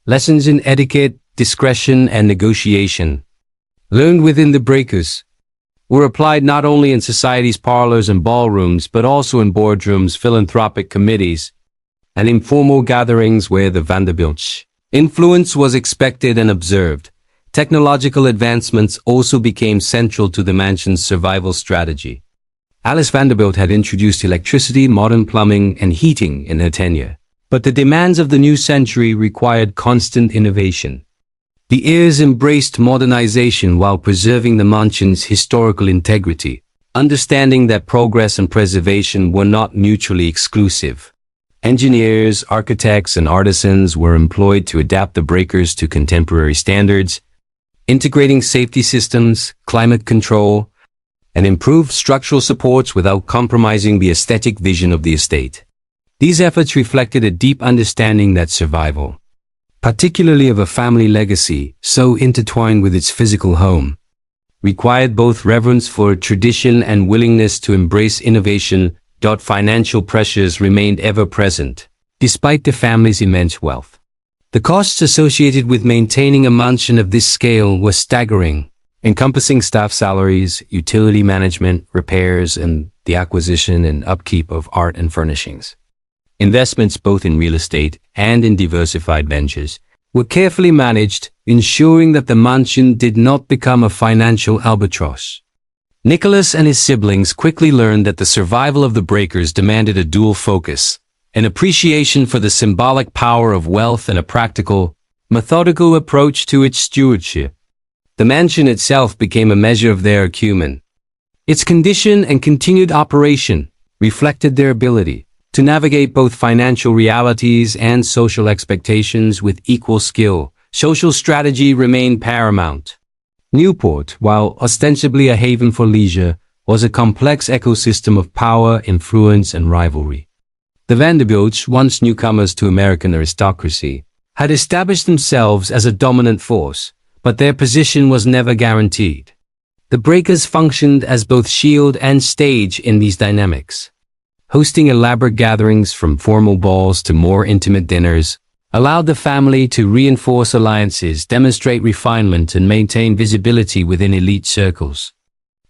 Lessons in etiquette, discretion, and negotiation, learned within the Breakers, were applied not only in society's parlors and ballrooms but also in boardrooms, philanthropic committees, and informal gatherings where the Vanderbilt's influence was expected and observed. Technological advancements also became central to the mansion's survival strategy. Alice Vanderbilt had introduced electricity, modern plumbing, and heating in her tenure, but the demands of the new century required constant innovation. The heirs embraced modernization while preserving the mansion's historical integrity, understanding that progress and preservation were not mutually exclusive. Engineers, architects, and artisans were employed to adapt the Breakers to contemporary standards, integrating safety systems, climate control, and improved structural supports without compromising the aesthetic vision of the estate. These efforts reflected a deep understanding that survival, particularly of a family legacy so intertwined with its physical home, required both reverence for tradition and willingness to embrace innovation. Financial pressures remained ever present, despite the family's immense wealth. The costs associated with maintaining a mansion of this scale were staggering, encompassing staff salaries, utility management, repairs, and the acquisition and upkeep of art and furnishings. Investments both in real estate and in diversified ventures were carefully managed, ensuring that the mansion did not become a financial albatross. Nicholas and his siblings quickly learned that the survival of the Breakers demanded a dual focus: an appreciation for the symbolic power of wealth and a practical, methodical approach to its stewardship. The mansion itself became a measure of their acumen. Its condition and continued operation reflected their ability to navigate both financial realities and social expectations with equal skill. Social strategy remained paramount. Newport, while ostensibly a haven for leisure, was a complex ecosystem of power, influence, and rivalry. The Vanderbilts, once newcomers to American aristocracy, had established themselves as a dominant force, but their position was never guaranteed. The Breakers functioned as both shield and stage in these dynamics. Hosting elaborate gatherings from formal balls to more intimate dinners allowed the family to reinforce alliances, demonstrate refinement, and maintain visibility within elite circles.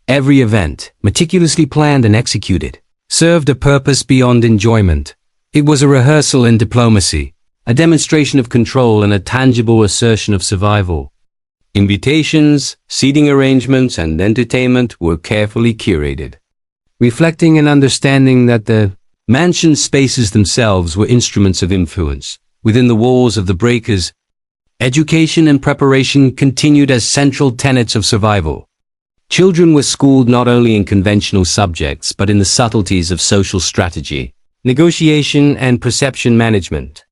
Every event, meticulously planned and executed, served a purpose beyond enjoyment. It was a rehearsal in diplomacy, a demonstration of control, and a tangible assertion of survival. Invitations, seating arrangements, and entertainment were carefully curated, reflecting an understanding that the mansion spaces themselves were instruments of influence. Within the walls of the Breakers, education and preparation continued as central tenets of survival. Children were schooled not only in conventional subjects but in the subtleties of social strategy, negotiation, and perception management.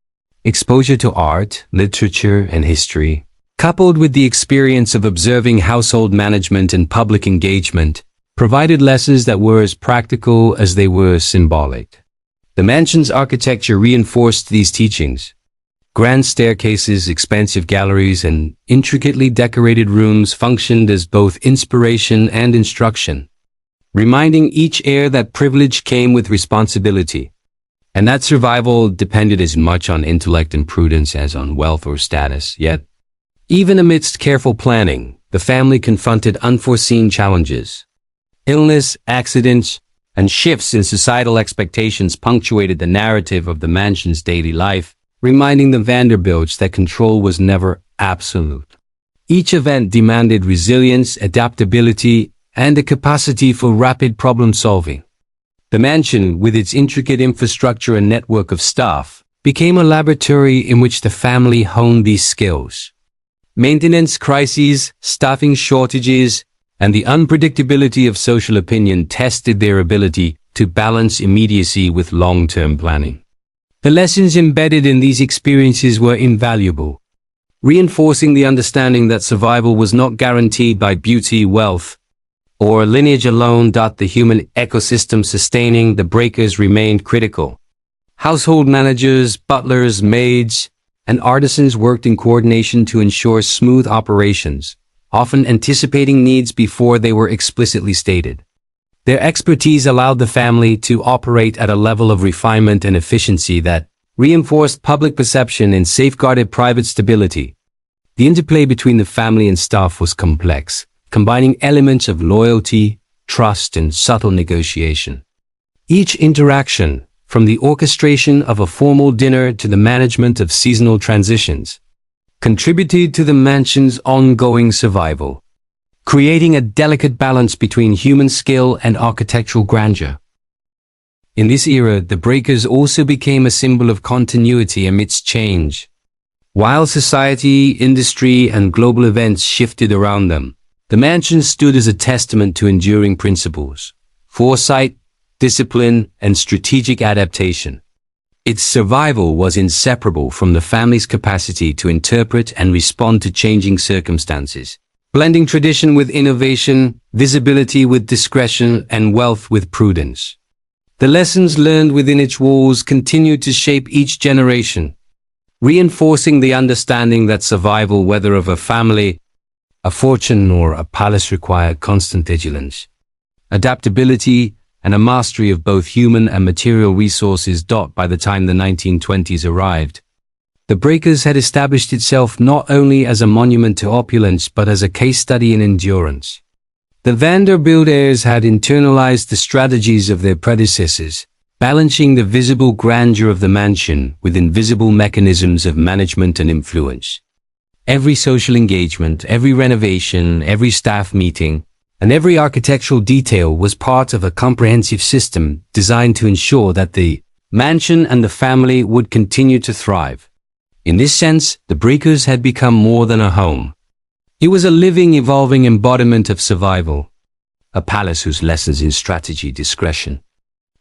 exposure to art, literature, and history, coupled with the experience of observing household management and public engagement, provided lessons that were as practical as they were symbolic. The mansion's architecture reinforced these teachings. Grand staircases, expansive galleries, and intricately decorated rooms functioned as both inspiration and instruction, reminding each heir that privilege came with responsibility, and that survival depended as much on intellect and prudence as on wealth or status. Yet, even amidst careful planning, the family confronted unforeseen challenges. Illness, accidents, and shifts in societal expectations punctuated the narrative of the mansion's daily life, reminding the Vanderbilts that control was never absolute. Each event demanded resilience, adaptability, and a capacity for rapid problem-solving. The mansion, with its intricate infrastructure and network of staff, became a laboratory in which the family honed these skills. Maintenance crises, staffing shortages, and the unpredictability of social opinion tested their ability to balance immediacy with long-term planning. The lessons embedded in these experiences were invaluable, reinforcing the understanding that survival was not guaranteed by beauty, wealth, or lineage alone. The human ecosystem sustaining the breakers remained critical. Household managers, butlers, maids, and artisans worked in coordination to ensure smooth operations, often anticipating needs before they were explicitly stated. Their expertise allowed the family to operate at a level of refinement and efficiency that reinforced public perception and safeguarded private stability. The interplay between the family and staff was complex, combining elements of loyalty, trust, and subtle negotiation. Each interaction, from the orchestration of a formal dinner to the management of seasonal transitions, contributed to the mansion's ongoing survival, creating a delicate balance between human skill and architectural grandeur. In this era, the breakers also became a symbol of continuity amidst change. While society, industry, and global events shifted around them, the mansion stood as a testament to enduring principles: foresight, discipline, and strategic adaptation. Its survival was inseparable from the family's capacity to interpret and respond to changing circumstances, blending tradition with innovation, visibility with discretion, and wealth with prudence. The lessons learned within its walls continued to shape each generation, reinforcing the understanding that survival, whether of a family, a fortune, or a palace, required constant vigilance, adaptability, and a mastery of both human and material resources. By the time the 1920s arrived, the breakers had established itself not only as a monument to opulence but as a case study in endurance. The Vanderbilt heirs had internalized the strategies of their predecessors, balancing the visible grandeur of the mansion with invisible mechanisms of management and influence. Every social engagement, every renovation, every staff meeting, and every architectural detail was part of a comprehensive system designed to ensure that the mansion and the family would continue to thrive. In this sense, the breakers had become more than a home. It was a living, evolving embodiment of survival, a palace whose lessons in strategy, discretion,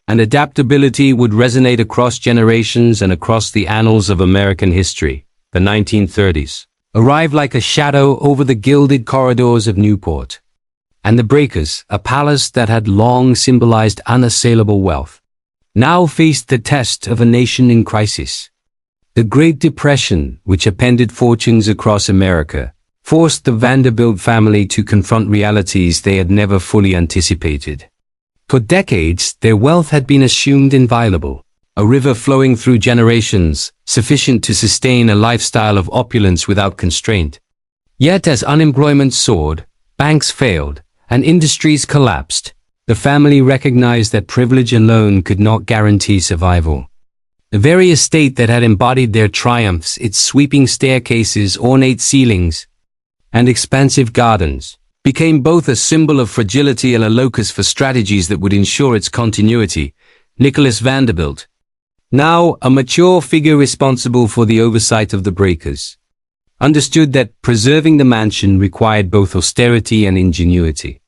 and adaptability would resonate across generations and across the annals of American history. The 1930s arrived like a shadow over the gilded corridors of Newport, and the breakers, a palace that had long symbolized unassailable wealth, now faced the test of a nation in crisis. The Great Depression, which upended fortunes across America, forced the Vanderbilt family to confront realities they had never fully anticipated. For decades, their wealth had been assumed inviolable, a river flowing through generations, sufficient to sustain a lifestyle of opulence without constraint. Yet as unemployment soared, banks failed, and industries collapsed, the family recognized that privilege alone could not guarantee survival. The very estate that had embodied their triumphs, its sweeping staircases, ornate ceilings, and expansive gardens, became both a symbol of fragility and a locus for strategies that would ensure its continuity. Nicholas Vanderbilt, now a mature figure responsible for the oversight of the breakers, understood that preserving the mansion required both austerity and ingenuity.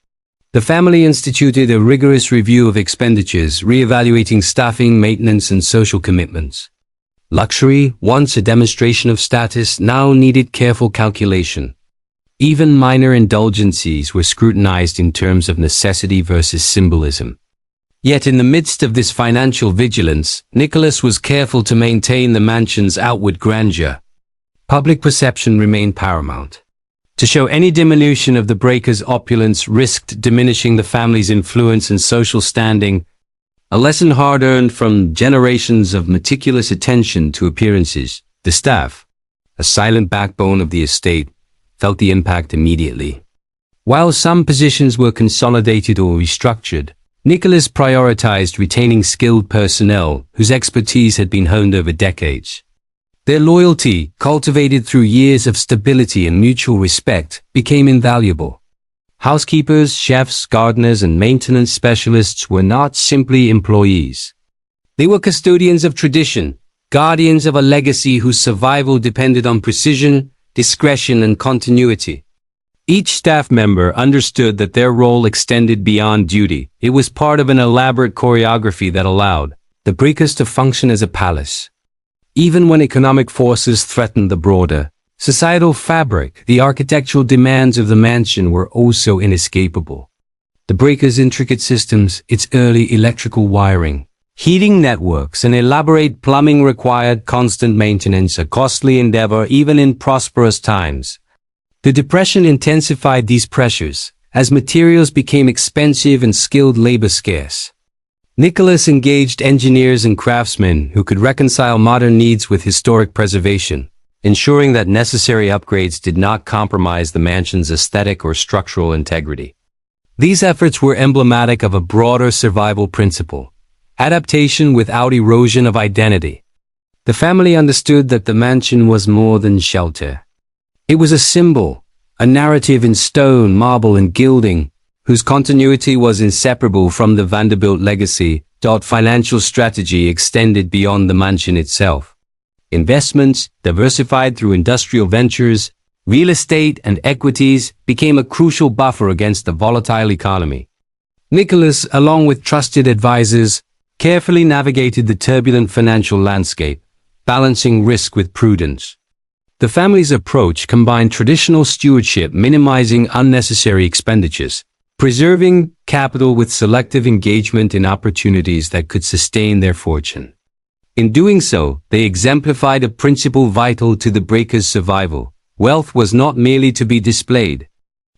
The family instituted a rigorous review of expenditures, re-evaluating staffing, maintenance, and social commitments. Luxury, once a demonstration of status, now needed careful calculation. Even minor indulgences were scrutinized in terms of necessity versus symbolism. Yet in the midst of this financial vigilance, Nicholas was careful to maintain the mansion's outward grandeur. Public perception remained paramount. To show any diminution of the breaker's opulence risked diminishing the family's influence and social standing, a lesson hard-earned from generations of meticulous attention to appearances. The staff, a silent backbone of the estate, felt the impact immediately. While some positions were consolidated or restructured, Nicholas prioritized retaining skilled personnel whose expertise had been honed over decades. Their loyalty, cultivated through years of stability and mutual respect, became invaluable. Housekeepers, chefs, gardeners, and maintenance specialists were not simply employees. They were custodians of tradition, guardians of a legacy whose survival depended on precision, discretion, and continuity. Each staff member understood that their role extended beyond duty. It was part of an elaborate choreography that allowed the breakers to function as a palace. Even when economic forces threatened the broader societal fabric, the architectural demands of the mansion were also inescapable. The breaker's intricate systems, its early electrical wiring, heating networks, and elaborate plumbing required constant maintenance, a costly endeavor even in prosperous times. The Depression intensified these pressures, as materials became expensive and skilled labor scarce. Nicholas engaged engineers and craftsmen who could reconcile modern needs with historic preservation, ensuring that necessary upgrades did not compromise the mansion's aesthetic or structural integrity. These efforts were emblematic of a broader survival principle: adaptation without erosion of identity. The family understood that the mansion was more than shelter. It was a symbol, a narrative in stone, marble, and gilding, whose continuity was inseparable from the Vanderbilt legacy. Financial strategy extended beyond the mansion itself. Investments, diversified through industrial ventures, real estate, and equities, became a crucial buffer against the volatile economy. Nicholas, along with trusted advisors, carefully navigated the turbulent financial landscape, balancing risk with prudence. The family's approach combined traditional stewardship, minimizing unnecessary expenditures, preserving capital with selective engagement in opportunities that could sustain their fortune. In doing so, they exemplified a principle vital to the breaker's survival. Wealth was not merely to be displayed.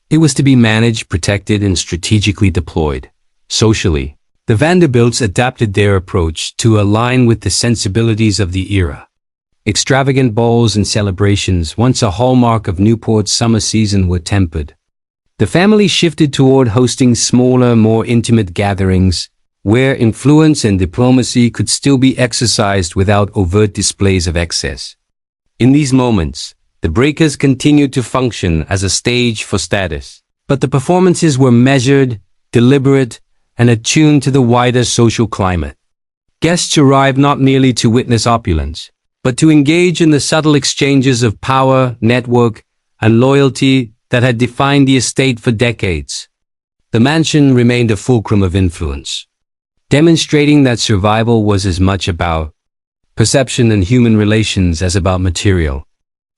It was to be managed, protected, and strategically deployed. Socially, the Vanderbilts adapted their approach to align with the sensibilities of the era. Extravagant balls and celebrations, once a hallmark of Newport's summer season, were tempered. The family shifted toward hosting smaller, more intimate gatherings, where influence and diplomacy could still be exercised without overt displays of excess. In these moments, the breakers continued to function as a stage for status, but the performances were measured, deliberate, and attuned to the wider social climate. Guests arrived not merely to witness opulence, but to engage in the subtle exchanges of power, network, and loyalty that had defined the estate for decades. The mansion remained a fulcrum of influence, demonstrating that survival was as much about perception and human relations as about material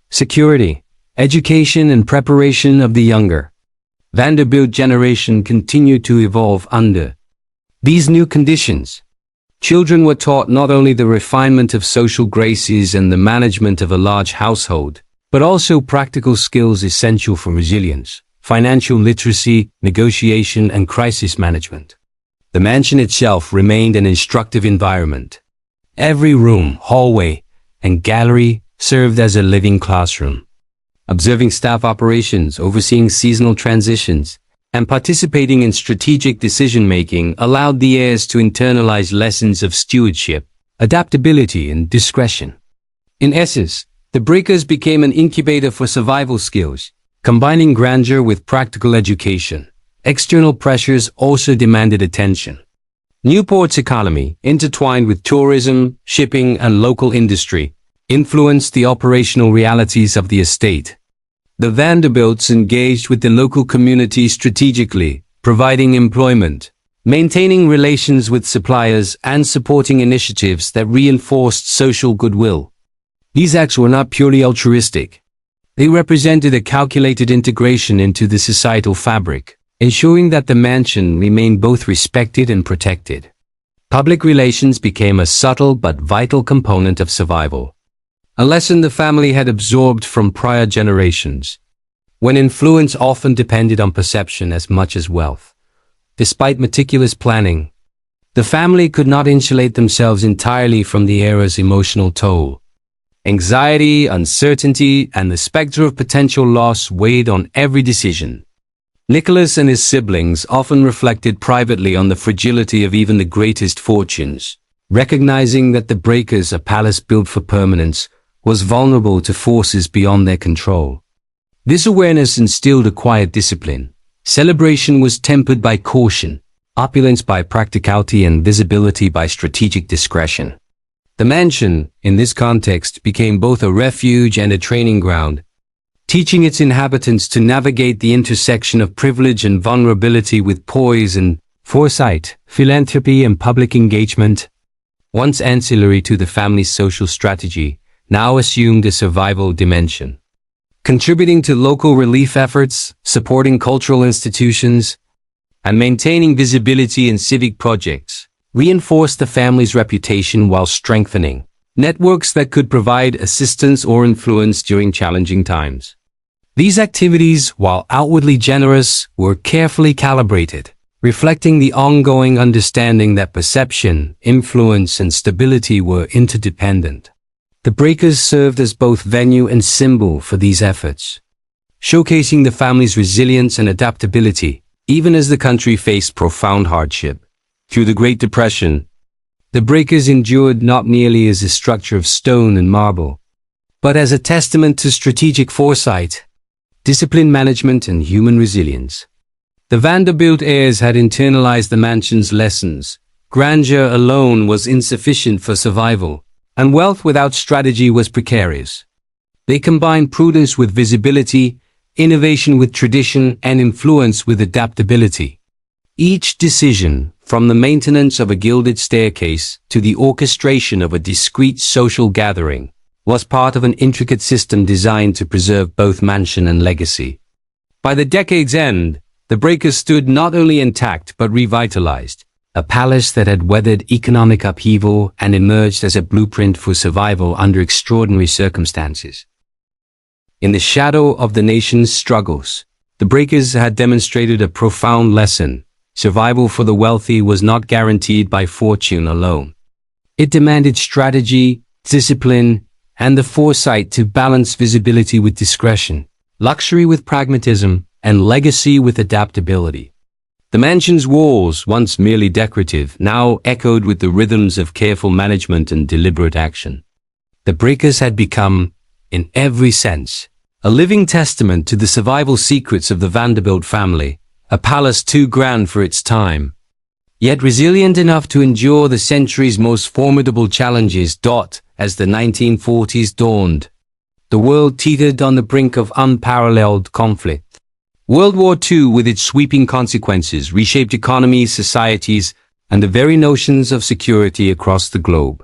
security, education, and preparation of the younger Vanderbilt generation continued to evolve under these new conditions. Children were taught not only the refinement of social graces and the management of a large household, but also practical skills essential for resilience, financial literacy, negotiation, and crisis management. The mansion itself remained an instructive environment. Every room, hallway, and gallery served as a living classroom. Observing staff operations, overseeing seasonal transitions, and participating in strategic decision-making allowed the heirs to internalize lessons of stewardship, adaptability, and discretion. In essence, the breakers became an incubator for survival skills, combining grandeur with practical education. External pressures also demanded attention. Newport's economy, intertwined with tourism, shipping, and local industry, influenced the operational realities of the estate. The Vanderbilts engaged with the local community strategically, providing employment, maintaining relations with suppliers and supporting initiatives that reinforced social goodwill. These acts were not purely altruistic. They represented a calculated integration into the societal fabric, ensuring that the mansion remained both respected and protected. Public relations became a subtle but vital component of survival, a lesson the family had absorbed from prior generations, when influence often depended on perception as much as wealth. Despite meticulous planning, the family could not insulate themselves entirely from the era's emotional toll. Anxiety, uncertainty, and the specter of potential loss weighed on every decision. Nicholas and his siblings often reflected privately on the fragility of even the greatest fortunes, recognizing that the Breakers, a palace built for permanence, was vulnerable to forces beyond their control. This awareness instilled a quiet discipline. Celebration was tempered by caution, opulence by practicality, and visibility by strategic discretion. The mansion, in this context, became both a refuge and a training ground, teaching its inhabitants to navigate the intersection of privilege and vulnerability with poise and foresight. Philanthropy and public engagement, once ancillary to the family's social strategy, now assumed a survival dimension. Contributing to local relief efforts, supporting cultural institutions, and maintaining visibility in civic projects reinforced the family's reputation while strengthening networks that could provide assistance or influence during challenging times. These activities, while outwardly generous, were carefully calibrated, reflecting the ongoing understanding that perception, influence, and stability were interdependent. The Breakers served as both venue and symbol for these efforts, showcasing the family's resilience and adaptability, even as the country faced profound hardship. Through the Great Depression, the Breakers endured not merely as a structure of stone and marble, but as a testament to strategic foresight, disciplined management, and human resilience. The Vanderbilt heirs had internalized the mansion's lessons. Grandeur alone was insufficient for survival, and wealth without strategy was precarious. They combined prudence with visibility, innovation with tradition, and influence with adaptability. Each decision, from the maintenance of a gilded staircase to the orchestration of a discreet social gathering, was part of an intricate system designed to preserve both mansion and legacy. By the decade's end, the Breakers stood not only intact but revitalized, a palace that had weathered economic upheaval and emerged as a blueprint for survival under extraordinary circumstances. In the shadow of the nation's struggles, the Breakers had demonstrated a profound lesson. Survival for the wealthy was not guaranteed by fortune alone. It demanded strategy, discipline, and the foresight to balance visibility with discretion, luxury with pragmatism, and legacy with adaptability. The mansion's walls, once merely decorative, now echoed with the rhythms of careful management and deliberate action. The Breakers had become, in every sense, a living testament to the survival secrets of the Vanderbilt family, a palace too grand for its time, yet resilient enough to endure the century's most formidable challenges. As the 1940s dawned, the world teetered on the brink of unparalleled conflict. World War II, with its sweeping consequences, reshaped economies, societies, and the very notions of security across the globe.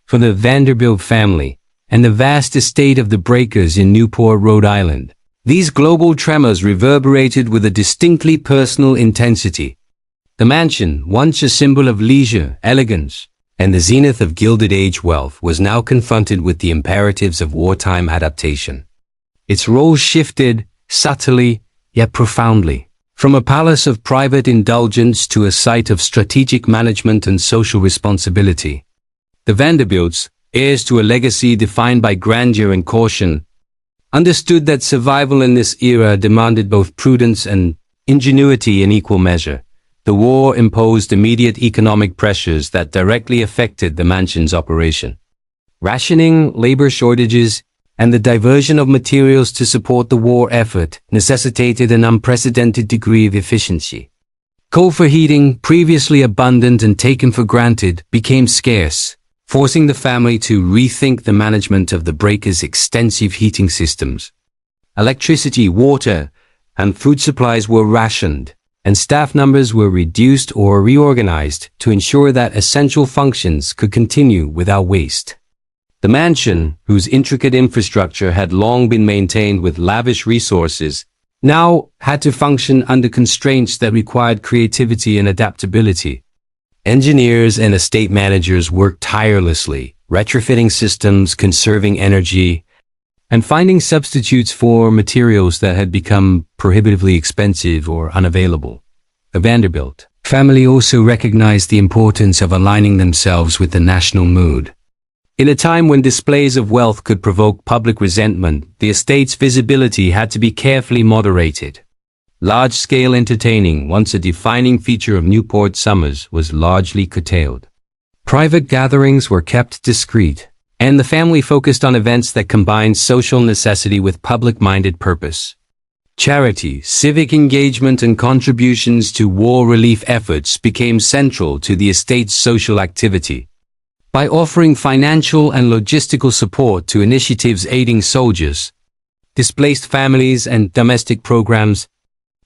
For the Vanderbilt family and the vast estate of the Breakers in Newport, Rhode Island, these global tremors reverberated with a distinctly personal intensity. The mansion, once a symbol of leisure, elegance, and the zenith of Gilded Age wealth, was now confronted with the imperatives of wartime adaptation. Its role shifted, subtly, yet profoundly, from a palace of private indulgence to a site of strategic management and social responsibility. The Vanderbilts, heirs to a legacy defined by grandeur and caution, understood that survival in this era demanded both prudence and ingenuity in equal measure. The war imposed immediate economic pressures that directly affected the mansion's operation. Rationing, labor shortages, and the diversion of materials to support the war effort necessitated an unprecedented degree of efficiency. Coal for heating, previously abundant and taken for granted, became scarce, forcing the family to rethink the management of the Breakers' extensive heating systems. Electricity, water, and food supplies were rationed, and staff numbers were reduced or reorganized to ensure that essential functions could continue without waste. The mansion, whose intricate infrastructure had long been maintained with lavish resources, now had to function under constraints that required creativity and adaptability. Engineers and estate managers worked tirelessly, retrofitting systems, conserving energy, and finding substitutes for materials that had become prohibitively expensive or unavailable. The Vanderbilt family also recognized the importance of aligning themselves with the national mood. In a time when displays of wealth could provoke public resentment, the estate's visibility had to be carefully moderated. Large-scale entertaining, once a defining feature of Newport summers, was largely curtailed. Private gatherings were kept discreet, and the family focused on events that combined social necessity with public-minded purpose. Charity, civic engagement, and contributions to war relief efforts became central to the estate's social activity. By offering financial and logistical support to initiatives aiding soldiers, displaced families, and domestic programs,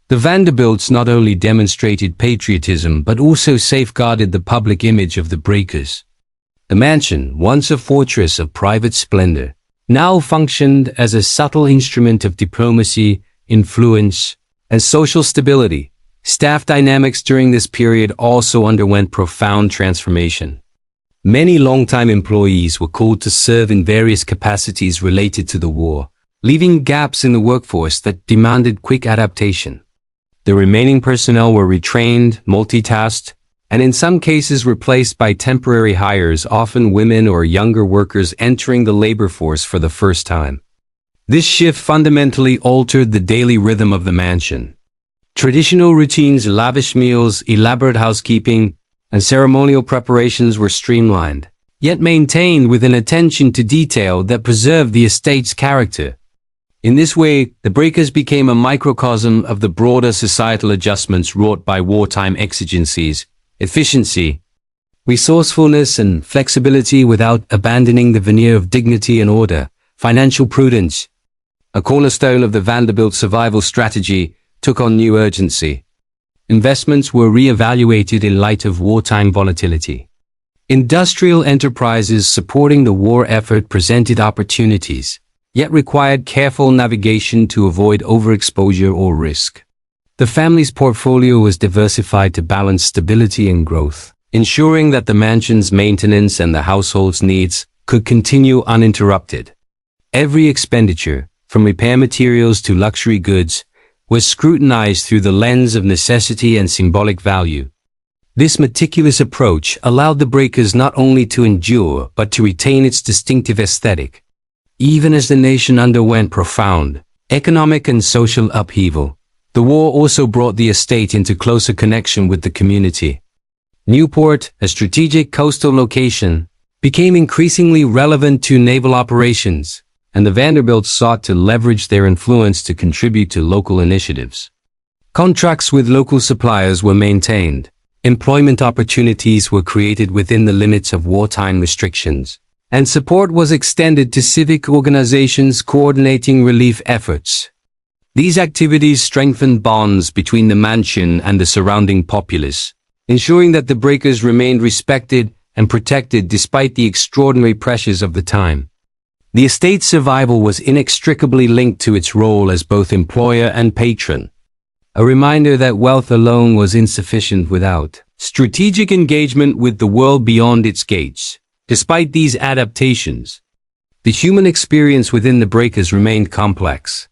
the Vanderbilts not only demonstrated patriotism but also safeguarded the public image of the Breakers. The mansion, once a fortress of private splendor, now functioned as a subtle instrument of diplomacy, influence, and social stability. Staff dynamics during this period also underwent profound transformation. Many longtime employees were called to serve in various capacities related to the war, leaving gaps in the workforce that demanded quick adaptation. The remaining personnel were retrained, multitasked, and in some cases replaced by temporary hires, often women or younger workers entering the labor force for the first time. This shift fundamentally altered the daily rhythm of the mansion. Traditional routines, lavish meals, elaborate housekeeping, and ceremonial preparations were streamlined, yet maintained with an attention to detail that preserved the estate's character. In this way, the Breakers became a microcosm of the broader societal adjustments wrought by wartime exigencies: efficiency, resourcefulness, and flexibility without abandoning the veneer of dignity and order. Financial prudence, a cornerstone of the Vanderbilt survival strategy, took on new urgency. Investments were re-evaluated in light of wartime volatility. Industrial enterprises supporting the war effort presented opportunities, yet required careful navigation to avoid overexposure or risk. The family's portfolio was diversified to balance stability and growth, ensuring that the mansion's maintenance and the household's needs could continue uninterrupted. Every expenditure, from repair materials to luxury goods, was scrutinized through the lens of necessity and symbolic value. This meticulous approach allowed the Breakers not only to endure but to retain its distinctive aesthetic. Even as the nation underwent profound economic and social upheaval, the war also brought the estate into closer connection with the community. Newport, a strategic coastal location, became increasingly relevant to naval operations, and the Vanderbilts sought to leverage their influence to contribute to local initiatives. Contracts with local suppliers were maintained. Employment opportunities were created within the limits of wartime restrictions, and support was extended to civic organizations coordinating relief efforts. These activities strengthened bonds between the mansion and the surrounding populace, ensuring that the Breakers remained respected and protected despite the extraordinary pressures of the time. The estate's survival was inextricably linked to its role as both employer and patron, a reminder that wealth alone was insufficient without strategic engagement with the world beyond its gates. Despite these adaptations, the human experience within the Breakers remained complex.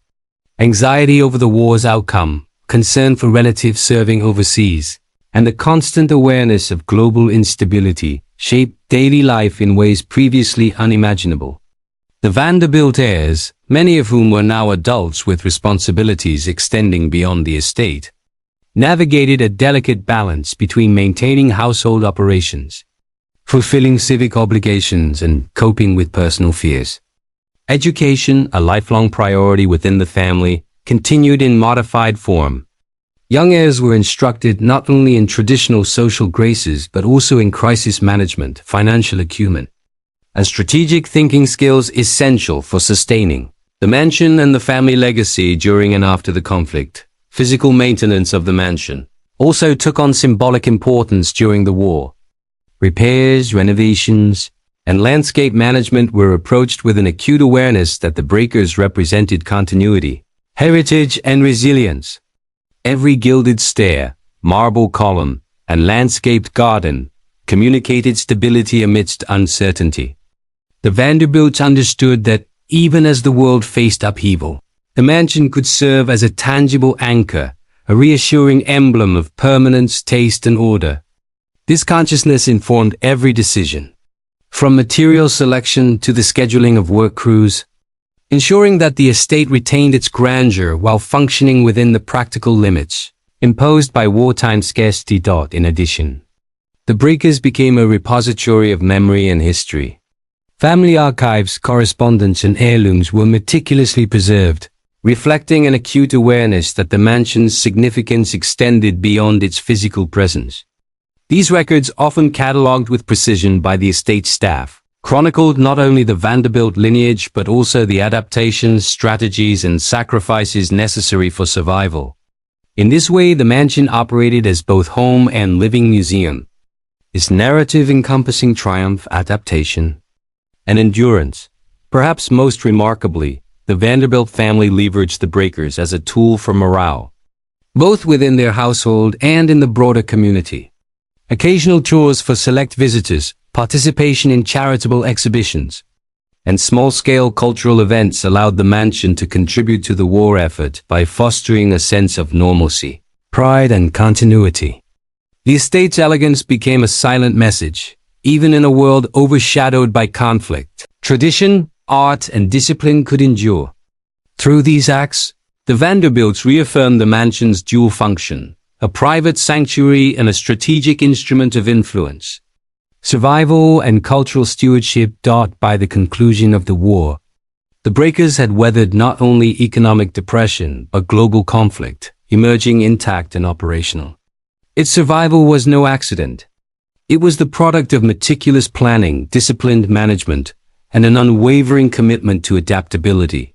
Anxiety over the war's outcome, concern for relatives serving overseas, and the constant awareness of global instability shaped daily life in ways previously unimaginable. The Vanderbilt heirs, many of whom were now adults with responsibilities extending beyond the estate, navigated a delicate balance between maintaining household operations, fulfilling civic obligations, and coping with personal fears. Education, a lifelong priority within the family, continued in modified form. Young heirs were instructed not only in traditional social graces but also in crisis management, financial acumen, and strategic thinking skills essential for sustaining the mansion and the family legacy during and after the conflict. Physical maintenance of the mansion, also took on symbolic importance during the war. Repairs, renovations, and landscape management were approached with an acute awareness that the breakers represented continuity, heritage, and resilience. Every gilded stair, marble column, and landscaped garden communicated stability amidst uncertainty. The Vanderbilts understood that even as the world faced upheaval, the mansion could serve as a tangible anchor, a reassuring emblem of permanence, taste, and order. This consciousness informed every decision, from material selection to the scheduling of work crews, ensuring that the estate retained its grandeur while functioning within the practical limits imposed by wartime scarcity. In addition, the breakers became a repository of memory and history. Family archives, correspondence, and heirlooms were meticulously preserved, reflecting an acute awareness that the mansion's significance extended beyond its physical presence. These records, often catalogued with precision by the estate staff, chronicled not only the Vanderbilt lineage but also the adaptations, strategies, and sacrifices necessary for survival. In this way, the mansion operated as both home and living museum, its narrative encompassing triumph, adaptation, and endurance. Perhaps most remarkably, the Vanderbilt family leveraged the breakers as a tool for morale, both within their household and in the broader community. Occasional tours for select visitors, participation in charitable exhibitions, and small-scale cultural events allowed the mansion to contribute to the war effort by fostering a sense of normalcy, pride, and continuity. The estate's elegance became a silent message, even in a world overshadowed by conflict. Tradition, art, and discipline could endure. Through these acts, the Vanderbilts reaffirmed the mansion's dual function, a private sanctuary and a strategic instrument of influence. Survival and cultural stewardship. By the conclusion of the war, the breakers had weathered not only economic depression but global conflict, emerging intact and operational. Its survival was no accident. It was the product of meticulous planning, disciplined management, and an unwavering commitment to adaptability.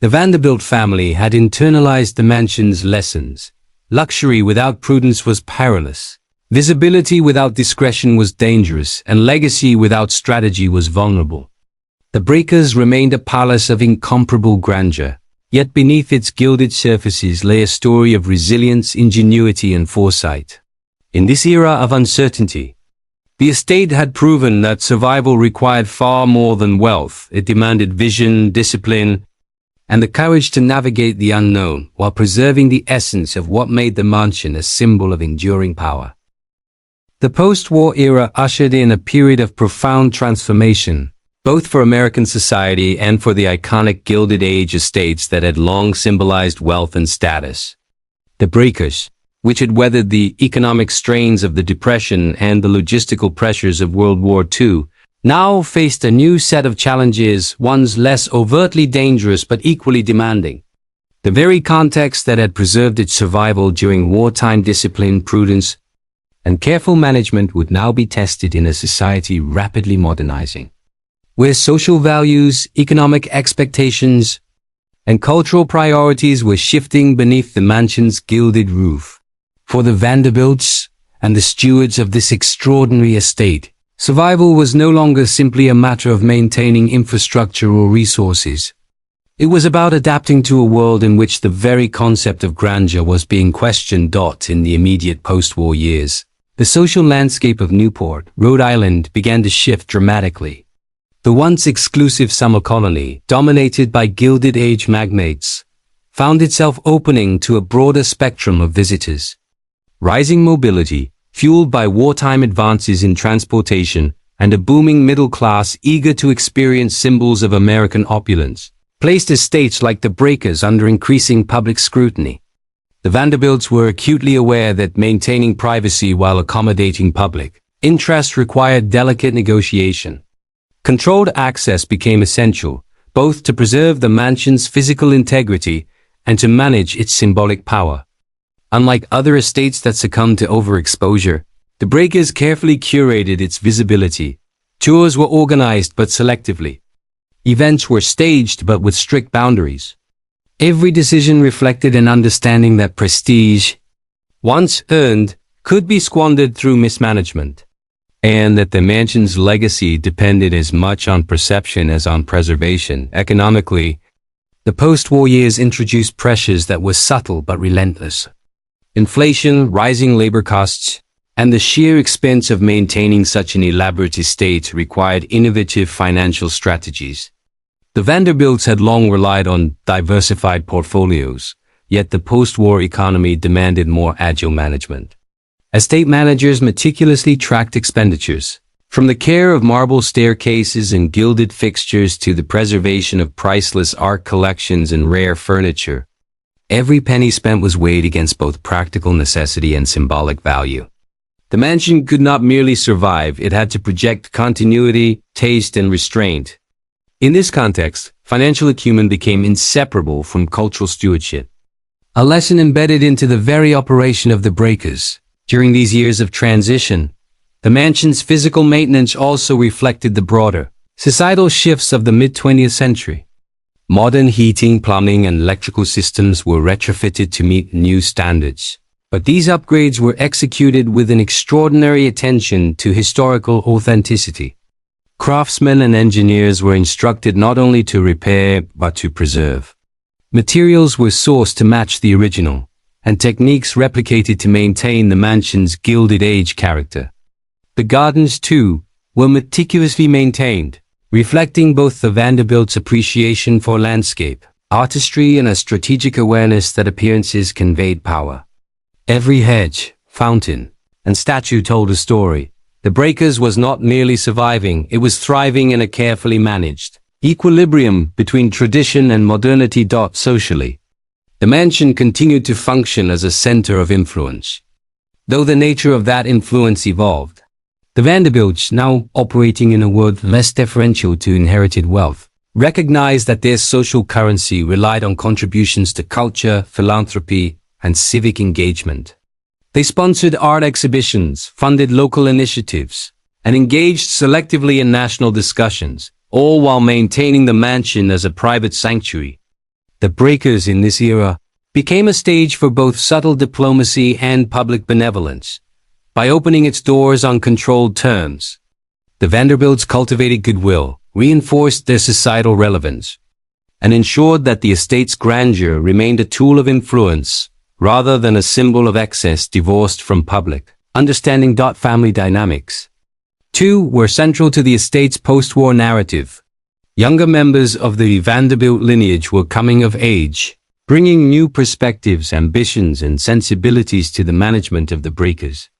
The Vanderbilt family had internalized the mansion's lessons. Luxury without prudence was perilous. Visibility without discretion was dangerous, and legacy without strategy was vulnerable. The breakers remained a palace of incomparable grandeur, yet beneath its gilded surfaces lay a story of resilience, ingenuity, and foresight. In this era of uncertainty, the estate had proven that survival required far more than wealth. It demanded vision, discipline, and the courage to navigate the unknown while preserving the essence of what made the mansion a symbol of enduring power. The post-war era ushered in a period of profound transformation, both for American society and for the iconic Gilded Age estates that had long symbolized wealth and status. The breakers, which had weathered the economic strains of the Depression and the logistical pressures of World War II, now faced a new set of challenges, ones less overtly dangerous but equally demanding. The very context that had preserved its survival during wartime, discipline, prudence, and careful management would now be tested in a society rapidly modernizing, where social values, economic expectations, and cultural priorities were shifting beneath the mansion's gilded roof. For the Vanderbilts and the stewards of this extraordinary estate, survival was no longer simply a matter of maintaining infrastructure or resources. It was about adapting to a world in which the very concept of grandeur was being questioned. In the immediate post-war years, the social landscape of Newport, Rhode Island, began to shift dramatically. The once exclusive summer colony, dominated by Gilded Age magnates, found itself opening to a broader spectrum of visitors. Rising mobility, fueled by wartime advances in transportation and a booming middle class eager to experience symbols of American opulence, placed estates like the breakers under increasing public scrutiny. The Vanderbilts were acutely aware that maintaining privacy while accommodating public interest required delicate negotiation. Controlled access became essential, both to preserve the mansion's physical integrity and to manage its symbolic power. Unlike other estates that succumbed to overexposure, the breakers carefully curated its visibility. Tours were organized but selectively. Events were staged but with strict boundaries. Every decision reflected an understanding that prestige, once earned, could be squandered through mismanagement, and that the mansion's legacy depended as much on perception as on preservation. Economically, the post-war years introduced pressures that were subtle but relentless. Inflation, rising labor costs, and the sheer expense of maintaining such an elaborate estate required innovative financial strategies. The Vanderbilts had long relied on diversified portfolios, yet the post-war economy demanded more agile management. Estate managers meticulously tracked expenditures, from the care of marble staircases and gilded fixtures to the preservation of priceless art collections and rare furniture. Every penny spent was weighed against both practical necessity and symbolic value. The mansion could not merely survive, it had to project continuity, taste, and restraint. In this context, financial acumen became inseparable from cultural stewardship, a lesson embedded into the very operation of the breakers. During these years of transition, the mansion's physical maintenance also reflected the broader societal shifts of the mid-20th century. Modern heating, plumbing, and electrical systems were retrofitted to meet new standards, but these upgrades were executed with an extraordinary attention to historical authenticity. Craftsmen and engineers were instructed not only to repair but to preserve. Materials were sourced to match the original, and techniques replicated to maintain the mansion's Gilded Age character. The gardens, too, were meticulously maintained, reflecting both the Vanderbilts' appreciation for landscape, artistry, and a strategic awareness that appearances conveyed power. Every hedge, fountain, and statue told a story. The Breakers was not merely surviving, it was thriving in a carefully managed equilibrium between tradition and modernity. Socially, the mansion continued to function as a center of influence, though the nature of that influence evolved. The Vanderbilts, now operating in a world less deferential to inherited wealth, recognized that their social currency relied on contributions to culture, philanthropy, and civic engagement. They sponsored art exhibitions, funded local initiatives, and engaged selectively in national discussions, all while maintaining the mansion as a private sanctuary. The Breakers in this era became a stage for both subtle diplomacy and public benevolence. By opening its doors on controlled terms, the Vanderbilts cultivated goodwill, reinforced their societal relevance, and ensured that the estate's grandeur remained a tool of influence rather than a symbol of excess divorced from public understanding. Family dynamics, too, were central to the estate's post-war narrative. Younger members of the Vanderbilt lineage were coming of age, bringing new perspectives, ambitions, and sensibilities to the management of the Breakers.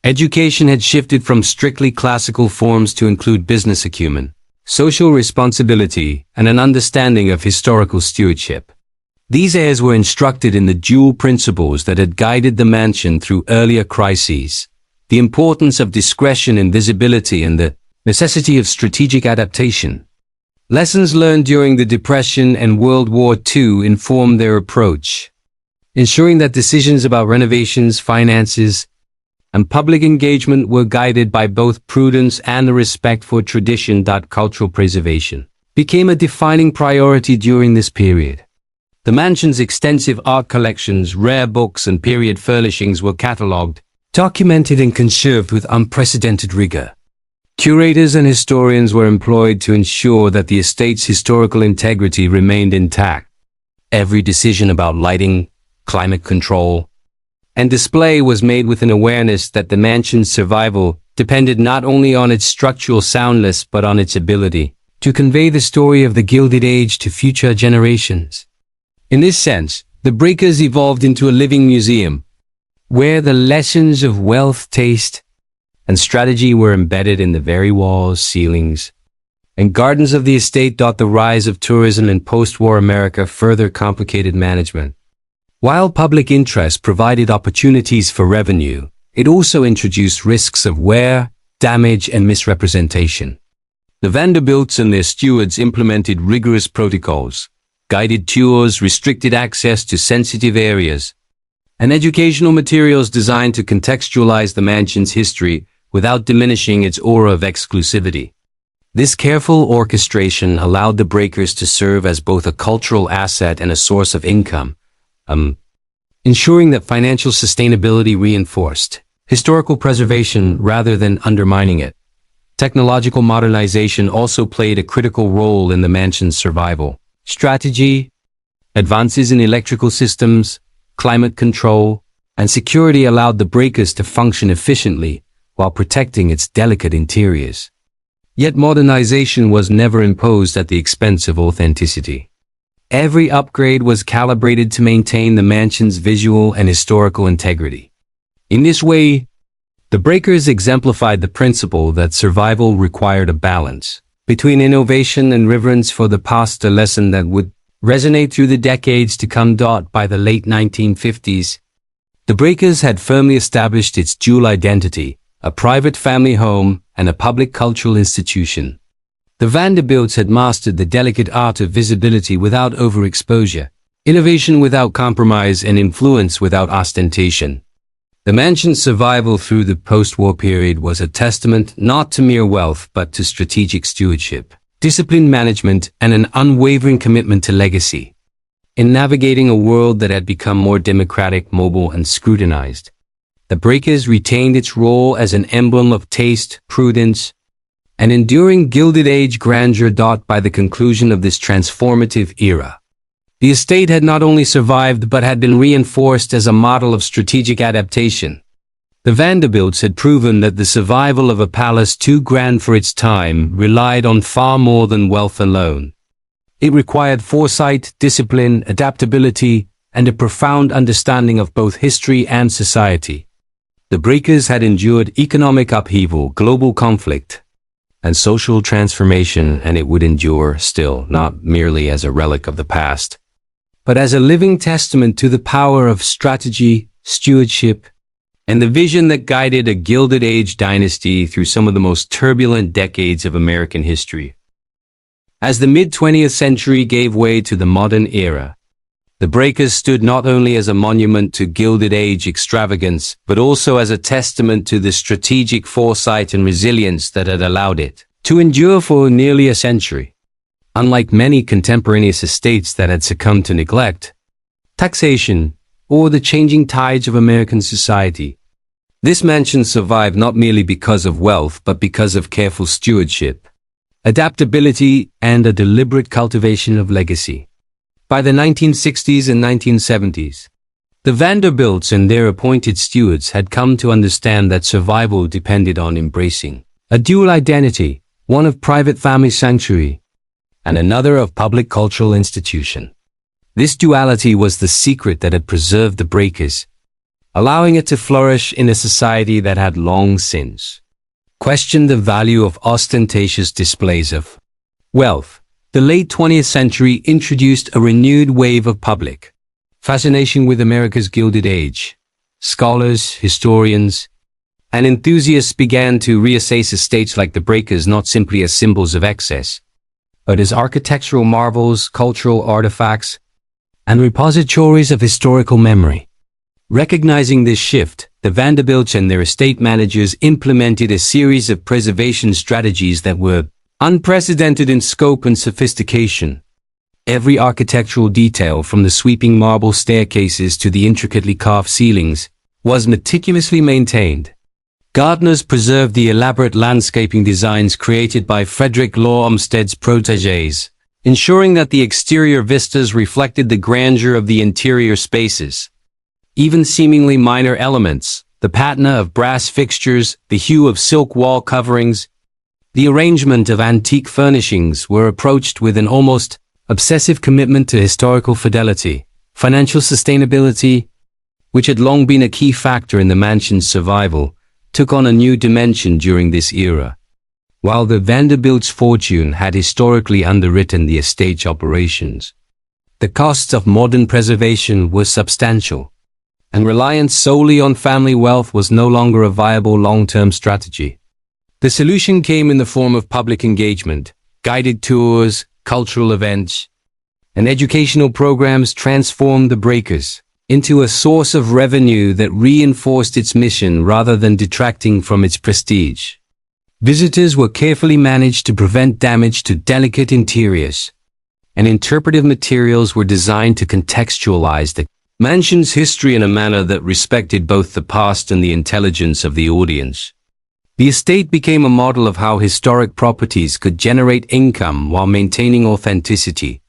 Education had shifted from strictly classical forms to include business acumen, social responsibility, and an understanding of historical stewardship. These heirs were instructed in the dual principles that had guided the mansion through earlier crises: the importance of discretion and visibility and the necessity of strategic adaptation. Lessons learned during the Depression and World War II informed their approach, ensuring that decisions about renovations, finances, and public engagement were guided by both prudence and a respect for tradition. Cultural preservation became a defining priority during this period. The mansion's extensive art collections, rare books, and period furnishings were catalogued, documented, and conserved with unprecedented rigor. Curators and historians were employed to ensure that the estate's historical integrity remained intact. Every decision about lighting, climate control, and display was made with an awareness that the mansion's survival depended not only on its structural soundness but on its ability to convey the story of the Gilded Age to future generations. In this sense, the Breakers evolved into a living museum, where the lessons of wealth, taste, and strategy were embedded in the very walls, ceilings, and gardens of the estate. The rise of tourism in post-war America further complicated management. While public interest provided opportunities for revenue, it also introduced risks of wear, damage, and misrepresentation. The Vanderbilts and their stewards implemented rigorous protocols, guided tours, restricted access to sensitive areas, and educational materials designed to contextualize the mansion's history without diminishing its aura of exclusivity. This careful orchestration allowed the Breakers to serve as both a cultural asset and a source of income, ensuring that financial sustainability reinforced historical preservation rather than undermining it. Technological modernization also played a critical role in the mansion's survival. Strategy, advances in electrical systems, climate control, and security allowed the breakers to function efficiently while protecting its delicate interiors. Yet modernization was never imposed at the expense of authenticity. Every upgrade was calibrated to maintain the mansion's visual and historical integrity. In this way, the breakers exemplified the principle that survival required a balance between innovation and reverence for the past, a lesson that would resonate through the decades to come. By the late 1950s, the breakers had firmly established its dual identity, a private family home and a public cultural institution. The Vanderbilts had mastered the delicate art of visibility without overexposure, innovation without compromise, and influence without ostentation. The mansion's survival through the post-war period was a testament not to mere wealth but to strategic stewardship, disciplined management, and an unwavering commitment to legacy. In navigating a world that had become more democratic, mobile, and scrutinized, the breakers retained its role as an emblem of taste, prudence, and enduring Gilded Age grandeur. By the conclusion of this transformative era, the estate had not only survived but had been reinforced as a model of strategic adaptation. The Vanderbilts had proven that the survival of a palace too grand for its time relied on far more than wealth alone. It required foresight, discipline, adaptability, and a profound understanding of both history and society. The breakers had endured economic upheaval, global conflict, and social transformation, and it would endure still, not merely as a relic of the past, but as a living testament to the power of strategy, stewardship, and the vision that guided a Gilded Age dynasty through some of the most turbulent decades of American history. As the mid-20th century gave way to the modern era, the breakers stood not only as a monument to Gilded Age extravagance, but also as a testament to the strategic foresight and resilience that had allowed it to endure for nearly a century. Unlike many contemporaneous estates that had succumbed to neglect, taxation, or the changing tides of American society, this mansion survived not merely because of wealth, but because of careful stewardship, adaptability, and a deliberate cultivation of legacy. By the 1960s and 1970s, the Vanderbilts and their appointed stewards had come to understand that survival depended on embracing a dual identity, one of private family sanctuary and another of public cultural institution. This duality was the secret that had preserved the breakers, allowing it to flourish in a society that had long since questioned the value of ostentatious displays of wealth. The late 20th century introduced a renewed wave of public fascination with America's Gilded Age. Scholars, historians, and enthusiasts began to reassess estates like the breakers not simply as symbols of excess, but as architectural marvels, cultural artifacts, and repositories of historical memory. Recognizing this shift, the Vanderbilts and their estate managers implemented a series of preservation strategies that were unprecedented in scope and sophistication. Every architectural detail, from the sweeping marble staircases to the intricately carved ceilings, was meticulously maintained. Gardeners preserved the elaborate landscaping designs created by Frederick Law Olmsted's protégés, ensuring that the exterior vistas reflected the grandeur of the interior spaces. Even seemingly minor elements, the patina of brass fixtures, the hue of silk wall coverings, the arrangement of antique furnishings, were approached with an almost obsessive commitment to historical fidelity. Financial sustainability, which had long been a key factor in the mansion's survival, took on a new dimension during this era. While the Vanderbilts' fortune had historically underwritten the estate's operations, the costs of modern preservation were substantial, and reliance solely on family wealth was no longer a viable long-term strategy. The solution came in the form of public engagement. Guided tours, cultural events, and educational programs transformed the breakers into a source of revenue that reinforced its mission rather than detracting from its prestige. Visitors were carefully managed to prevent damage to delicate interiors, and interpretive materials were designed to contextualize the mansions history in a manner that respected both the past and the intelligence of the audience. The estate became a model of how historic properties could generate income while maintaining authenticity,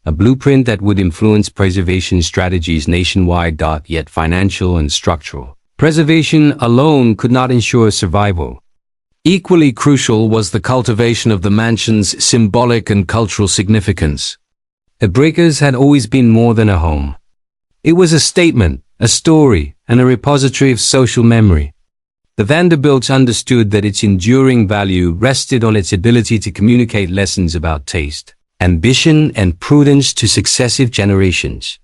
a blueprint that would influence preservation strategies nationwide. Yet financial and structural preservation alone could not ensure survival. Equally crucial was the cultivation of the mansion's symbolic and cultural significance. The Breakers had always been more than a home. It was a statement, a story, and a repository of social memory. The Vanderbilts understood that its enduring value rested on its ability to communicate lessons about taste, ambition, and prudence to successive generations.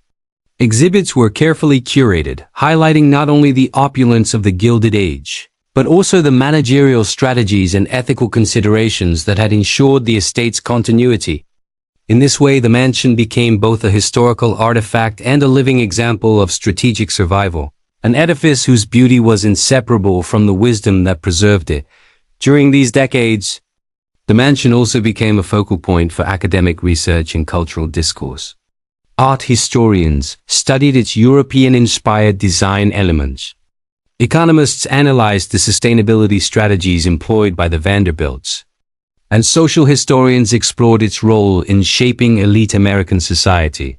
Exhibits were carefully curated, highlighting not only the opulence of the Gilded Age, but also the managerial strategies and ethical considerations that had ensured the estate's continuity. In this way, the mansion became both a historical artifact and a living example of strategic survival, an edifice whose beauty was inseparable from the wisdom that preserved it. During these decades, the mansion also became a focal point for academic research and cultural discourse. Art historians studied its European-inspired design elements. Economists analyzed the sustainability strategies employed by the Vanderbilts, and social historians explored its role in shaping elite American society.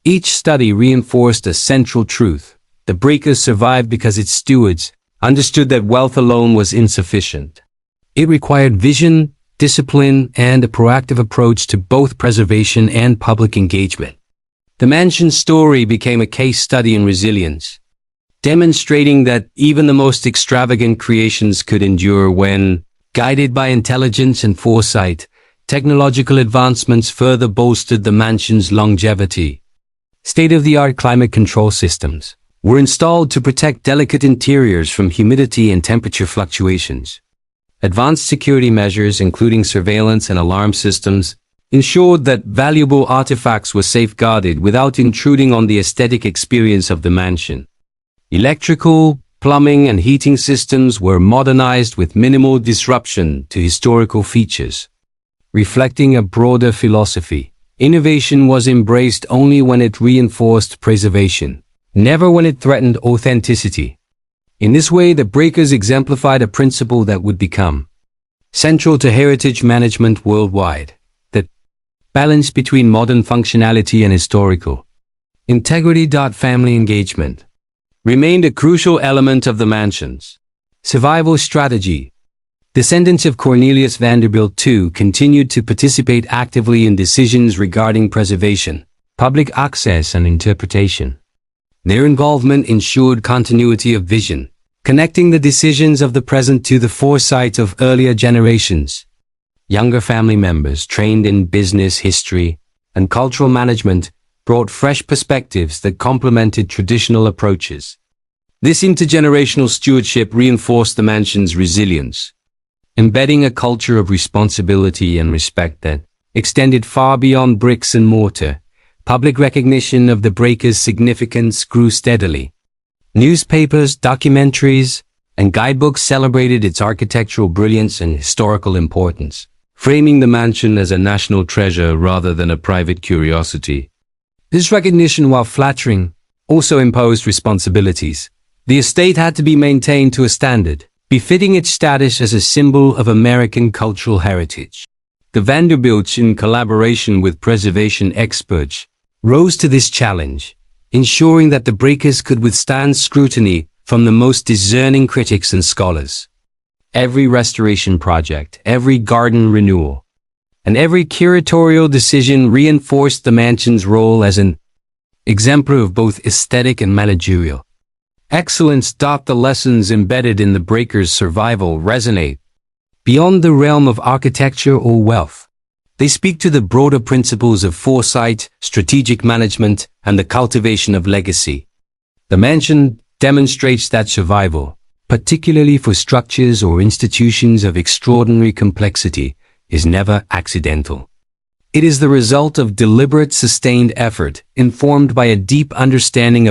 Each study reinforced a central truth: the Breakers survived because its stewards understood that wealth alone was insufficient. It required vision, discipline, and a proactive approach to both preservation and public engagement. The mansion's story became a case study in resilience, demonstrating that even the most extravagant creations could endure when, guided by intelligence and foresight. Technological advancements further bolstered the mansion's longevity. State-of-the-art climate control systems were installed to protect delicate interiors from humidity and temperature fluctuations. Advanced security measures, including surveillance and alarm systems, ensured that valuable artifacts were safeguarded without intruding on the aesthetic experience of the mansion. Electrical, plumbing, and heating systems were modernized with minimal disruption to historical features. Reflecting a broader philosophy, innovation was embraced only when it reinforced preservation, never when it threatened authenticity. In this way, the Breakers exemplified a principle that would become central to heritage management worldwide: the balance between modern functionality and historical integrity. Family engagement remained a crucial element of the mansion's survival strategy. Descendants of Cornelius Vanderbilt II continued to participate actively in decisions regarding preservation, public access, and interpretation. Their involvement ensured continuity of vision, connecting the decisions of the present to the foresight of earlier generations. Younger family members trained in business, history, and cultural management brought fresh perspectives that complemented traditional approaches. This intergenerational stewardship reinforced the mansion's resilience, embedding a culture of responsibility and respect that extended far beyond bricks and mortar. Public recognition of the Breakers' significance grew steadily. Newspapers, documentaries, and guidebooks celebrated its architectural brilliance and historical importance, framing the mansion as a national treasure rather than a private curiosity. This recognition, while flattering, also imposed responsibilities. The estate had to be maintained to a standard befitting its status as a symbol of American cultural heritage. The Vanderbilts, in collaboration with preservation experts, rose to this challenge, ensuring that the Breakers could withstand scrutiny from the most discerning critics and scholars. Every restoration project, every garden renewal, and every curatorial decision reinforced the mansion's role as an exemplar of both aesthetic and managerial excellence. The lessons embedded in the Breakers' survival resonate beyond the realm of architecture or wealth. They speak to the broader principles of foresight, strategic management, and the cultivation of legacy. The mansion demonstrates that survival, particularly for structures or institutions of extraordinary complexity, is never accidental. It is the result of deliberate, sustained effort, informed by a deep understanding of